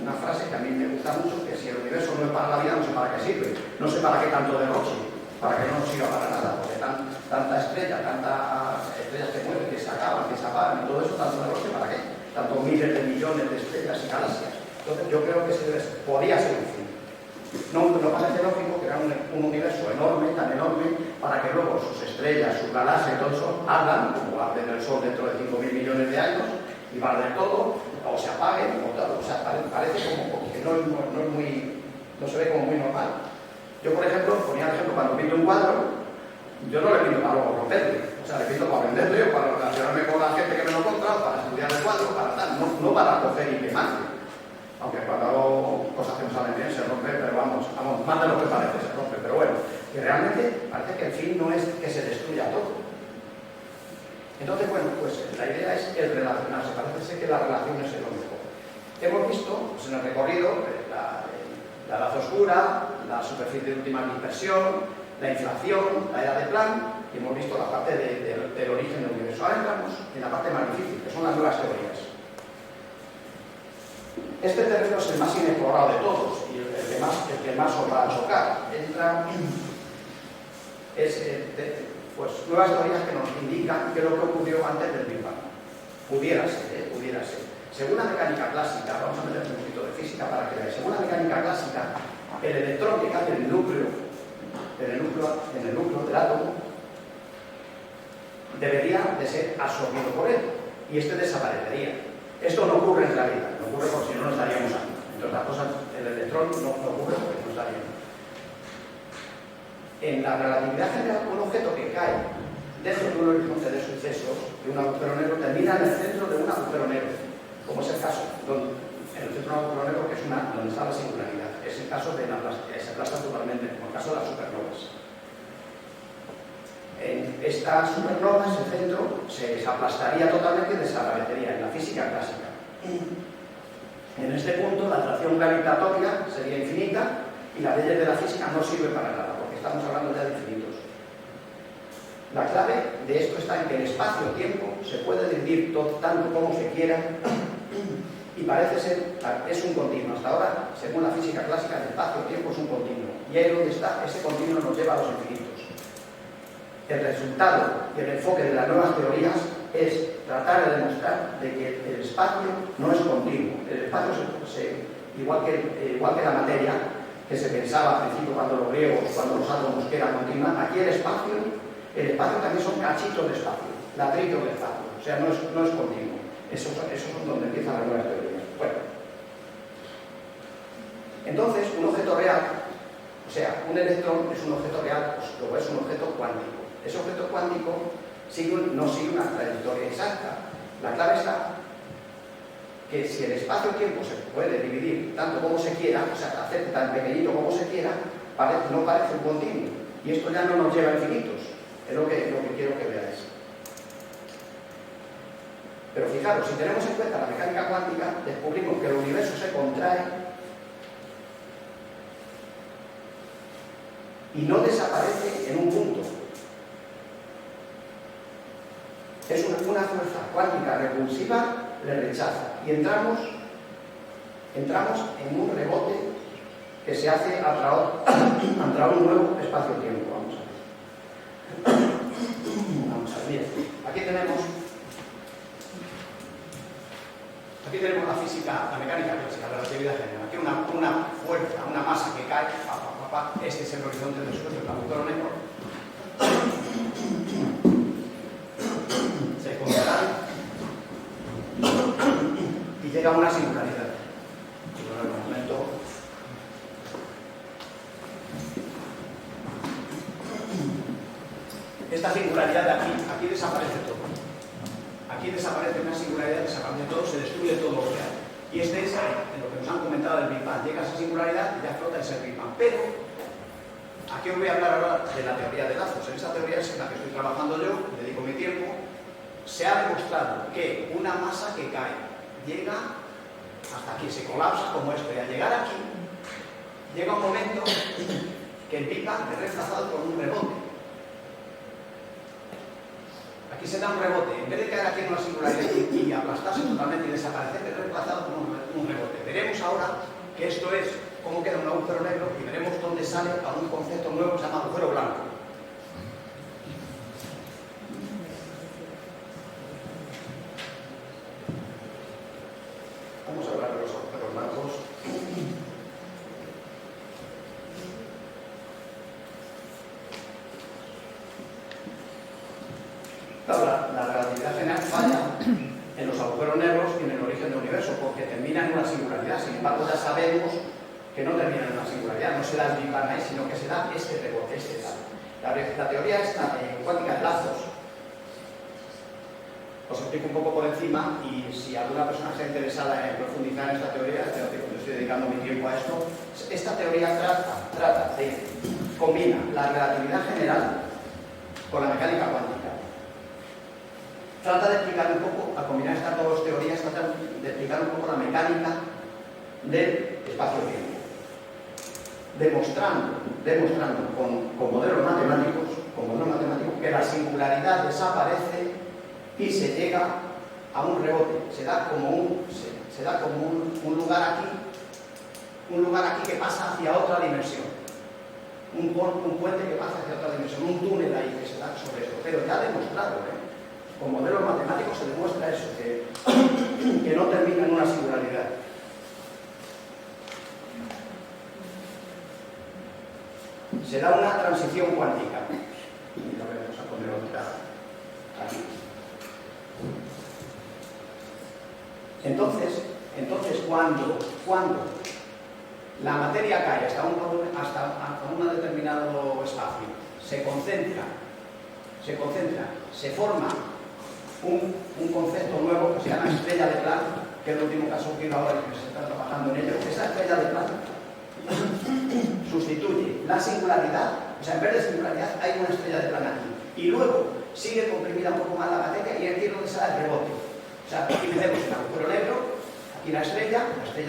una frase que a mí me gusta mucho, que si el universo no es para la vida, no sé para qué sirve. No sé para qué tanto derroche, para que no nos sirva para nada, porque tantas estrellas que mueven, que se acaban, que se apagan, y todo eso, tanto derroche, ¿para qué? Tantos miles de millones de estrellas y galaxias. Entonces yo creo que podría ser un fin. No parece lógico que era un universo enorme, tan enorme, para que luego sus estrellas, sus galaxias y todo eso hablan, como hablen del Sol dentro de 5.000 millones de años, y van de todo, o se apaguen, o tal. O sea, parece como que no se ve como muy normal. Yo, por ejemplo, ponía el ejemplo, cuando pinto un cuadro, yo no le pinto para luego romperlo, o sea, le pinto para venderlo, para relacionarme con la gente que me lo compra, para estudiar el cuadro, para tal, no para coger y quemarlo. Aunque cuando hago cosas que no salen bien se rompe, pero vamos, más de lo que parece se rompe. Pero bueno, que realmente parece que el fin no es que se destruya todo. Entonces, bueno, pues la idea es el relacionarse. Parece ser que la relación es lo mejor. Hemos visto pues, en el recorrido la edad oscura, la superficie de última dispersión, la inflación, la edad de Planck, y hemos visto la parte del origen del universo. Ahora entramos en la parte más difícil, que son las nuevas teorías. Este terreno es el más inexplorado de todos y el que más os va a chocar. Pues nuevas teorías que nos indican qué es lo que ocurrió antes del Big Bang. Pudiera ser. Según la mecánica clásica, vamos a meter un poquito de física para que veáis. Según la mecánica clásica, el electrón que cae en el núcleo del átomo debería de ser absorbido por él y este desaparecería. Esto no ocurre en realidad, no ocurre porque si no estaríamos aquí. Entre otras cosas, el electrón no ocurre porque no estaríamos. En la relatividad general, un objeto que cae dentro de un horizonte de sucesos, de un agujero negro, termina en el centro de un agujero negro, como es el caso, en el centro de un agujero negro, que es donde está la singularidad. Es el caso de se aplasta totalmente, como el caso de las supernovas. En estas supernovas, el centro se aplastaría totalmente y desaparecería en la física clásica. En este punto, la atracción gravitatoria sería infinita y las leyes de la física no sirven para nada, porque estamos hablando ya de infinitos. La clave de esto está en que el espacio-tiempo se puede dividir tanto como se quiera y parece ser, es un continuo. Hasta ahora, según la física clásica, el espacio-tiempo es un continuo. Y ahí donde está, ese continuo nos lleva a los infinitos. El resultado y el enfoque de las nuevas teorías es tratar de demostrar de que el espacio no es continuo. El espacio, igual que la materia, que se pensaba al principio cuando los átomos que era continua, aquí el espacio también son cachitos de espacio. ladrillo del espacio, o sea, no es continuo. Esos son donde empiezan las nuevas teorías. Bueno, entonces, un objeto real, o sea, un electrón es un objeto real, pues luego es un objeto cuántico. Ese objeto cuántico no sigue una trayectoria exacta. La clave está que si el espacio-tiempo se puede dividir tanto como se quiera, o sea, hacer tan pequeñito como se quiera, no parece un continuo. Y esto ya no nos lleva a infinitos. Es lo que quiero que veáis. Pero fijaros, si tenemos en cuenta la mecánica cuántica, descubrimos que el universo se contrae y no desaparece en un punto. Es una fuerza cuántica repulsiva, le rechaza. Y entramos en un rebote que se hace a través de un nuevo espacio-tiempo. Vamos a ver. Bien. Aquí tenemos la física, la mecánica clásica, la relatividad general. Aquí una fuerza, una masa que cae, este es el horizonte del suelo, el agujero negro. Se contrae y llega a una singularidad. Y bueno, en el momento esta singularidad de aquí desaparece todo. Aquí desaparece una singularidad, desaparece todo, se destruye todo lo que hay. Y este es en lo que nos han comentado del Big Bang. Llega a esa singularidad y ya flota ese Big Bang. Pero aquí os voy a hablar ahora de la teoría de lazos. En esta teoría es en la que estoy trabajando yo, dedico mi tiempo. Se ha demostrado que una masa que cae llega hasta aquí, se colapsa como esto, y al llegar aquí llega un momento que el Big Bang es reemplazado por un rebote. Aquí se da un rebote, en vez de caer aquí en una singularidad y aplastarse totalmente y desaparecer, es reemplazado por un rebote. Veremos ahora que esto es cómo queda un agujero negro y veremos dónde sale a un concepto nuevo que se llama agujero blanco. Vamos a hablar de los agujeros blancos. La relatividad general falla en los agujeros negros y en el origen del universo, porque termina en una singularidad. Sin embargo, ya sabemos que no termina en una singularidad, no se da el Big Bang ahí, sino que se da este rebote, este tal. La teoría está en cuántica de lazos. Os explico un poco por encima y si alguna persona está interesada en profundizar en esta teoría, yo estoy dedicando mi tiempo a esto. Esta teoría trata de combina la relatividad general con la mecánica cuántica. Trata de explicar un poco, al combinar estas dos teorías, trata de explicar un poco la mecánica del espacio-tiempo. Demostrando con modelos matemáticos que la singularidad desaparece y se llega a un rebote. Se da como un lugar aquí que pasa hacia otra dimensión. Un puente que pasa hacia otra dimensión, un túnel ahí que se da sobre esto. Pero ya demostrado, con modelos matemáticos se demuestra eso, que no termina en una singularidad. Se da una transición cuántica. Y vamos a poner otra aquí. Entonces cuando la materia cae hasta un determinado espacio, se concentra, se forma un concepto nuevo que se llama estrella de Planck, que es lo último que ha surgido ahora y que se está trabajando en ello. Esa estrella de Planck sustituye la singularidad, o sea, en vez de singularidad hay una estrella de Planck aquí, y luego sigue comprimida un poco más la materia y aquí es donde sale el rebote. O sea, aquí tenemos el agujero negro, aquí la estrella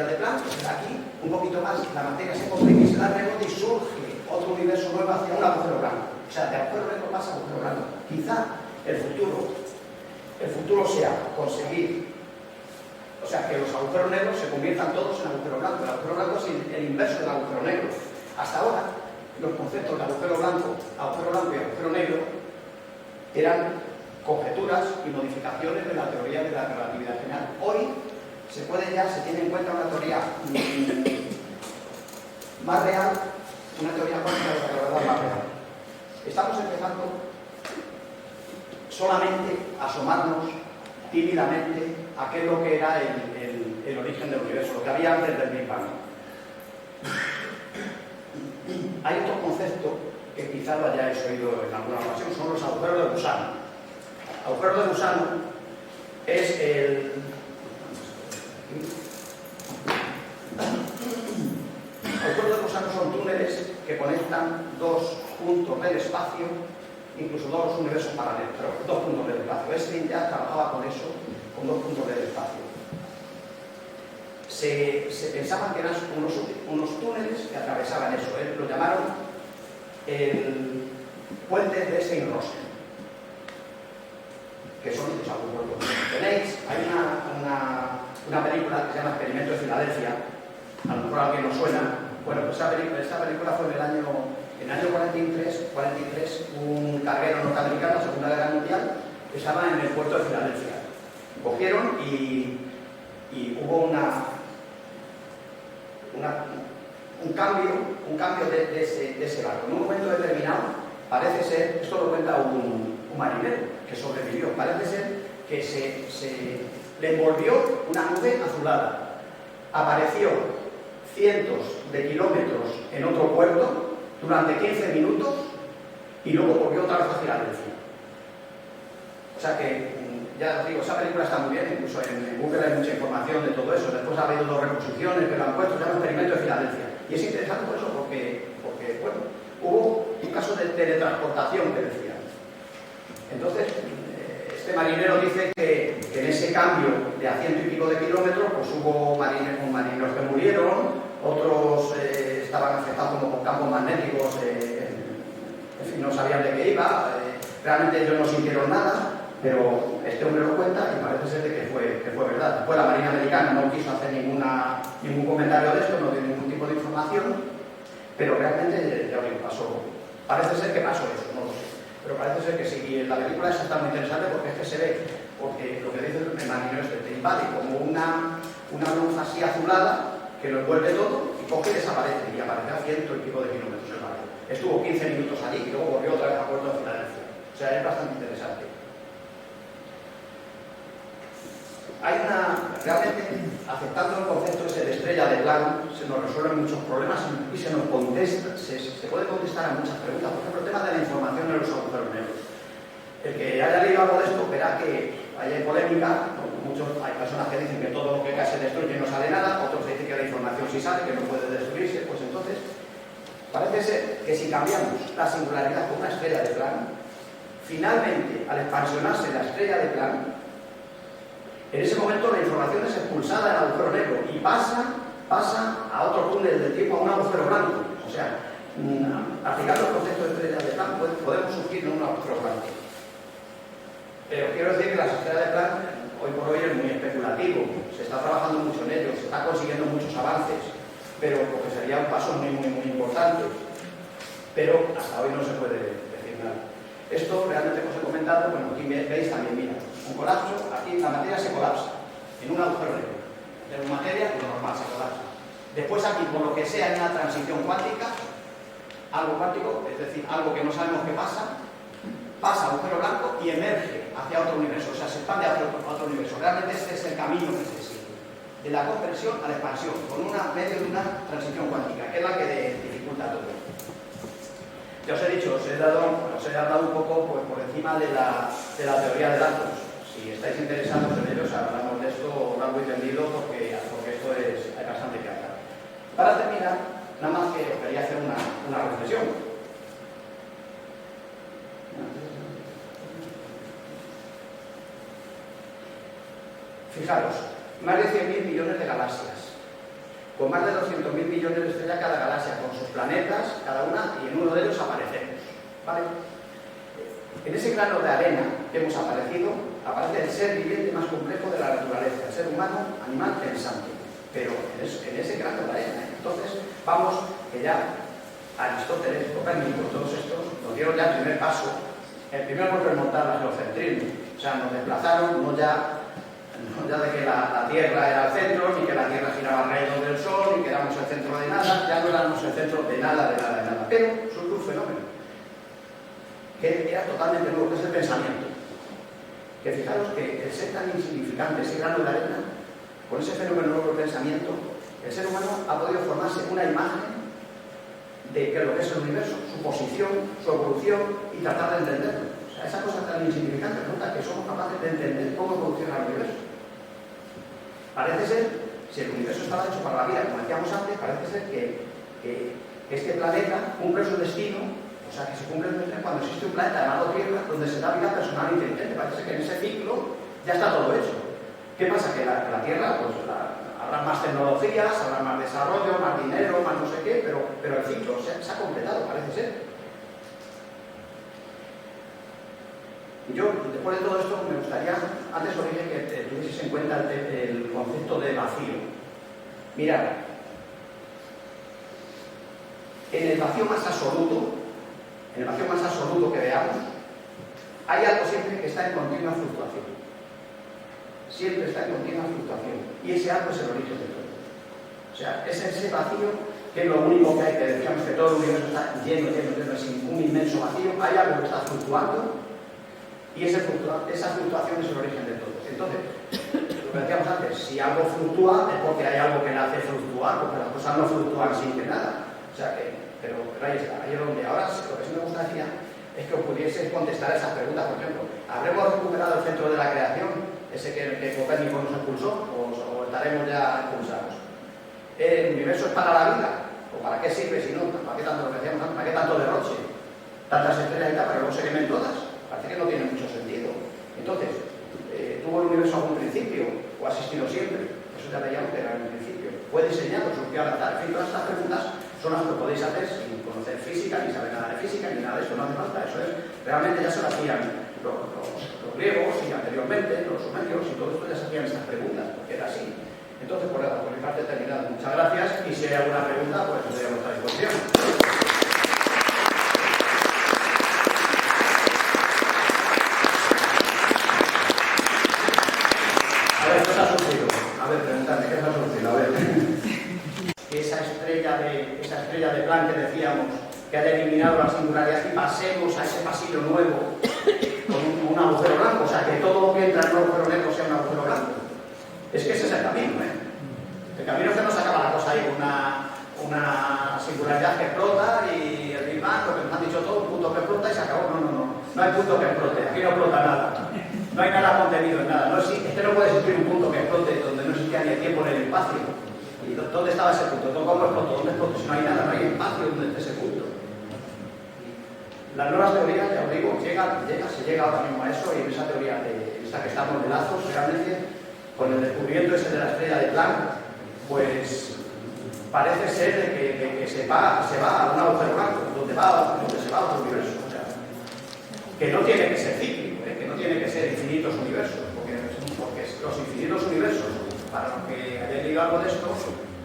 de Planck, que será aquí, un poquito más, la materia se comprime y se da el rebote y surge otro universo nuevo hacia un agujero blanco. O sea, de agujero negro pasa a agujero blanco. Quizá el futuro sea conseguir, o sea, que los agujeros negros se conviertan todos en agujero blanco. El agujero blanco es el inverso del agujero negro. Hasta ahora, los conceptos de agujero blanco y agujero negro eran conjeturas y modificaciones de la teoría de la relatividad general. Hoy se tiene en cuenta una teoría más real, una teoría cuántica de la gravedad más real. Estamos empezando solamente asomarnos tímidamente a qué es lo que era el origen del universo, lo que había antes del Big Bang. Hay otro concepto que quizás lo hayáis oído en alguna ocasión, son los agujeros de gusano. Agujeros de gusano es el... Agujeros de gusano son túneles que conectan dos puntos del espacio, incluso dos universos paralelos, pero dos puntos del espacio. Einstein ya trabajaba con eso, con dos puntos del espacio. Se pensaban que eran unos túneles que atravesaban eso. Lo llamaron el puente de Einstein-Rosen, que son los agujeros. Tenéis, hay una película que se llama Experimento de Filadelfia, a lo mejor a alguien nos suena. Bueno, pues esta película fue en el año 43, un carguero norteamericano, la Segunda Guerra Mundial, que estaba en el puerto de Filadelfia. Cogieron y hubo un cambio de ese barco. En un momento determinado, parece ser, esto lo cuenta un marinero que sobrevivió, parece ser que se le envolvió una nube azulada. Apareció cientos de kilómetros en otro puerto durante 15 minutos y luego volvió otra vez a Filadelfia. O sea que, ya os digo, esa película está muy bien, incluso en Google hay mucha información de todo eso. Después ha habido dos reposiciones que lo han puesto, se llama Experimento de Filadelfia. Y es interesante por eso, porque bueno, hubo un caso de teletransportación que decían. Entonces, este marinero dice que en ese cambio de a 100 y pico de kilómetros, pues hubo marineros que murieron, otros estaban afectados como con campos magnéticos, en fin, no sabían de qué iba, realmente ellos no sintieron nada, pero este hombre lo cuenta y parece ser de que fue verdad. Después la Marina Americana no quiso hacer ningún comentario de esto, no dio ningún tipo de información, pero realmente ya lo pasó. Parece ser que pasó eso, no lo sé. Pero parece ser que sí, y la película esa está muy interesante porque es que se ve, porque lo que dice el marinero es que te invade como una luz así azulada que lo envuelve todo y coge y desaparece, y aparece a 100 y pico de kilómetros el barco. Estuvo 15 minutos allí y luego volvió otra vez a Puerto de Filadelfia. O sea, es bastante interesante. Realmente, aceptando el concepto ese de estrella de Planck, se nos resuelven muchos problemas y se nos contesta, se puede contestar a muchas preguntas. Por ejemplo, el tema de la información de los agujeros negros. El que haya leído algo de esto verá que hay polémica. Hay personas que dicen que todo lo que cae se destruye y no sale nada, otros dicen que la información sí sale, que no puede destruirse. Pues entonces, parece ser que si cambiamos la singularidad con una estrella de Planck, finalmente, al expansionarse la estrella de Planck, en ese momento la información es expulsada del agujero negro y pasa a otro túnel del tiempo, a un agujero blanco. O sea, aplicando el concepto de estrella de Planck, podemos surgir en un agujero blanco. Pero quiero decir que la estrella de Planck, hoy por hoy, es muy especulativo. Se está trabajando mucho en ello, se está consiguiendo muchos avances, pero porque sería un paso muy importante. Pero hasta hoy no se puede decir nada. Esto realmente os he comentado, bueno, aquí veis también, mira, un colapso, aquí la materia se colapsa en un agujero negro. De la materia, lo normal, se colapsa. Después aquí, por lo que sea, hay una transición cuántica, algo cuántico, es decir, algo que no sabemos qué pasa, pasa a agujero blanco y emerge hacia otro universo, o sea, se expande hacia otro universo. Realmente este es el camino que se sigue, de la compresión a la expansión, con medio de una transición cuántica, que es la que dificulta todo. Ya os he dicho, os he hablado un poco por encima de la teoría de datos. Si estáis interesados en ellos, hablamos de esto largo y tendido porque esto hay bastante que hablar. Para terminar, nada más que os quería hacer una reflexión. Fijaros, más de 100.000 millones de galaxias, con más de 200.000 millones de estrellas cada galaxia, con sus planetas, cada una, y en uno de ellos aparecemos. ¿Vale? En ese grano de arena que hemos aparecido, aparece el ser viviente más complejo de la naturaleza, el ser humano, animal pensante. Pero en ese grano de arena. Entonces, vamos, que ya Aristóteles, Copérnico, todos estos, nos dieron ya el primer paso. El primer golpe remontar al geocentrismo. O sea, nos desplazaron, no ya de que la Tierra era el centro, ni que la Tierra giraba alrededor del Sol, ni que éramos el centro de nada, ya no éramos el centro de nada. Pero surgió un fenómeno que era totalmente nuevo, que es el pensamiento. que fijaros que el ser tan insignificante, ese grano de arena, con ese fenómeno nuevo de pensamiento, el ser humano ha podido formarse una imagen de lo que es el universo, su posición, su evolución y tratar de entenderlo. O sea, esa cosa tan insignificante resulta que somos capaces de entender cómo evoluciona el universo. Parece ser, si el universo estaba hecho para la vida, como decíamos antes, parece ser que este planeta cumple su destino, o sea, que se cumple el destino cuando existe un planeta llamado Tierra, donde se da vida personal e inteligente. Parece que en ese ciclo ya está todo hecho. ¿Qué pasa? Que la Tierra, pues habrá más tecnologías, habrá más desarrollo, más dinero, más no sé qué, pero el ciclo se ha completado, parece ser. Y yo, después de todo esto, me gustaría, antes os dije que tuvieseis en cuenta el concepto de vacío. Mirad, en el vacío más absoluto que veamos, hay algo siempre que está en continua fluctuación. Siempre está en continua fluctuación. Y ese algo es el origen de todo. O sea, es ese vacío que es lo único que hay, que decíamos que todo el universo está lleno, es un inmenso vacío. Hay algo que está fluctuando y esa fluctuación es el origen de todo. Entonces, lo que decíamos antes, si algo fluctúa es porque hay algo que le hace fluctuar, porque las cosas no fluctúan sin que nada. O sea que, pero ahí está, ahí es donde. Ahora lo que sí me gustaría es que os pudieseis contestar esas preguntas. Por ejemplo, ¿habremos recuperado el centro de la creación? Ese que Copérnico nos expulsó, o estaremos ya expulsados. ¿El universo es para la vida? ¿O para qué sirve si no? ¿Para qué tanto, lo que decíamos antes, para qué tanto derroche? Tantas estrellas y tal, para que luego se quemen todas. Parece que no tiene mucho sentido. Entonces, ¿tuvo el universo algún principio? ¿O ha existido siempre? Eso ya veíamos que era en el principio. ¿Fue diseñado? ¿Surgió al azar? En fin, todas estas preguntas son las que podéis hacer sin conocer física, ni saber nada de física, ni nada de eso. No hace falta. Eso es, realmente ya se lo hacían los griegos y anteriormente los sumerios, y todo esto ya se hacían estas preguntas, porque era así. Entonces, por mi parte terminado. Muchas gracias, y si hay alguna pregunta, pues estoy a vuestra disposición. A ver, ¿qué os ha surgido? A ver, preguntadme, ¿qué os ha surgido? A ver. Esa estrella de Planck que decíamos, que ha eliminado la singularidad, y pasemos a ese pasillo nuevo con un agujero blanco, o sea, que todo lo que entra en un agujero negro sea un agujero blanco. Es que ese es el camino, ¿eh? El camino es que no se acaba la cosa ahí con una singularidad que explota y el Big Bang, lo que nos han dicho todo, un punto que explota y se acabó. No hay punto que explote, aquí no explota nada. No hay nada contenido en nada. No puede existir un punto que explote donde no existía ni el tiempo ni el espacio. ¿Y dónde estaba ese punto? ¿Cómo explotó? ¿Dónde explotó? Si no hay nada, no hay espacio donde esté ese punto. Las nuevas teorías, ya os digo, se llega ahora mismo a eso, y en esa teoría esta que estamos de lazos, realmente, con el descubrimiento ese de la estrella de Planck, pues parece ser que se va a un agujero blanco, donde se va a otro universo. O sea, que no tiene que ser cíclico, que no tiene que ser infinitos universos, porque los infinitos universos, para los que hayáis leído algo de esto,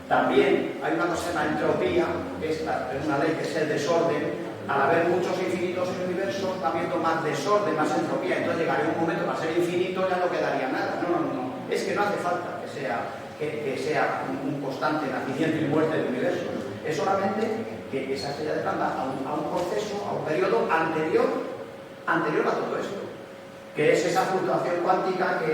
también hay una cosa que se llama entropía, que es una ley que es el desorden. Al haber muchos infinitos universos, va habiendo más desorden, más entropía. Entonces llegaría un momento, para ser infinito ya no quedaría nada. No. Es que no hace falta que sea un constante nacimiento y muerte del universo. Es solamente que esa estrella de Planck va a un proceso, a un periodo anterior a todo esto. Que es esa fluctuación cuántica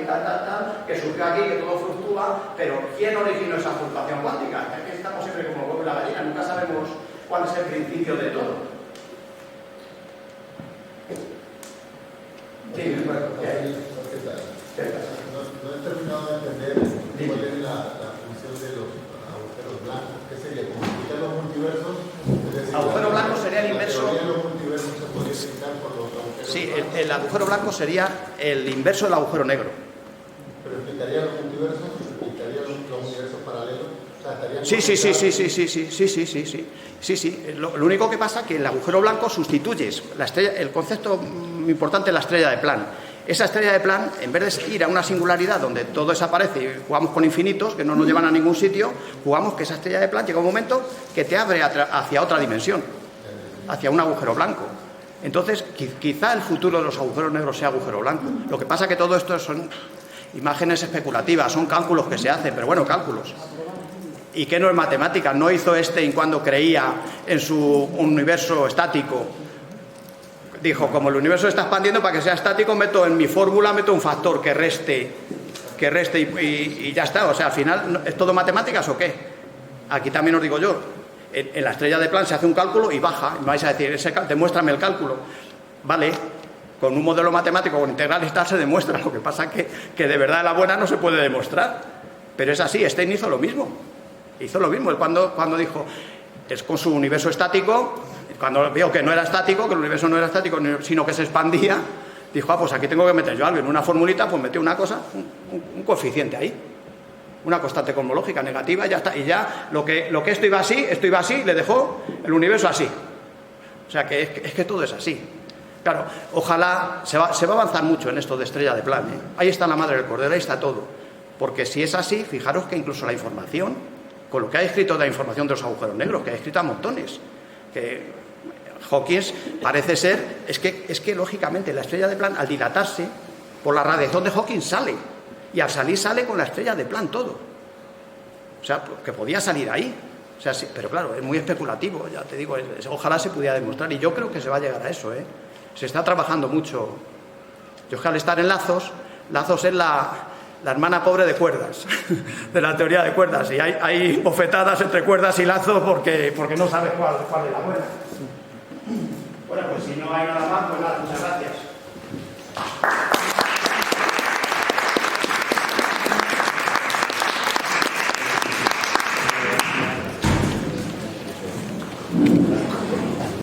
que surgió aquí, que todo fluctúa. Pero ¿quién originó esa fluctuación cuántica? Aquí estamos siempre como el huevo y la gallina, nunca sabemos cuál es el principio de todo. Sí, no he terminado de entender cuál es la función de los agujeros blancos. ¿Qué sería? ¿Cómo explicar los multiversos? Agujero blanco sería el inverso. La teoría de los multiversos se podría explicar por los agujeros Sí, blancos. el agujero blanco sería el inverso del agujero negro. ¿Pero explicaría los multiversos? ¿Explicaría los universos paralelos? O sea, estarían Sí. Lo único que pasa es que el agujero blanco sustituyes la estrella, el concepto importante es la estrella de Planck. Esa estrella de Planck, en vez de ir a una singularidad donde todo desaparece y jugamos con infinitos que no nos llevan a ningún sitio, jugamos que esa estrella de Planck llega un momento que te abre hacia otra dimensión, hacia un agujero blanco. Entonces, quizá el futuro de los agujeros negros sea agujero blanco. Lo que pasa es que todo esto son imágenes especulativas, son cálculos que se hacen, pero bueno, cálculos. ¿Y qué no es matemática? ¿No hizo Einstein cuando creía en su universo estático dijo, como el universo está expandiendo, para que sea estático, en mi fórmula meto un factor que reste y ya está. O sea, al final, ¿es todo matemáticas o qué? Aquí también os digo yo, en la estrella de Planck se hace un cálculo y baja. Me vais a decir, demuéstrame el cálculo. Vale, con un modelo matemático, con integrales y tal, se demuestra. Lo que pasa es que de verdad la buena no se puede demostrar. Pero es así, Einstein hizo lo mismo. Hizo lo mismo. Él cuando dijo, es con su universo estático, cuando vio que no era estático, que el universo no era estático, sino que se expandía, dijo, pues aquí tengo que meter yo algo. En una formulita, pues metió una cosa, un coeficiente ahí. Una constante cosmológica negativa y ya está. Y ya lo que esto iba así, le dejó el universo así. O sea, que es que todo es así. Claro, ojalá, se va a avanzar mucho en esto de estrella de Planck, ¿eh? Ahí está la madre del cordero, ahí está todo. Porque si es así, fijaros que incluso la información, con lo que ha escrito de la información de los agujeros negros, que ha escrito a montones, que Hawking parece ser, es que lógicamente la estrella de Planck, al dilatarse, por la radiación de Hawking sale. Y al salir sale con la estrella de Planck todo. O sea, que podía salir ahí. O sea, sí, pero claro, es muy especulativo, ya te digo, ojalá se pudiera demostrar. Y yo creo que se va a llegar a eso, ¿eh? Se está trabajando mucho. Yo es que al estar en Lazos es la hermana pobre de cuerdas, de la teoría de cuerdas. Y hay bofetadas entre cuerdas y lazos porque no sabes cuál es la buena. Bueno, pues si no hay nada más, pues nada, muchas gracias.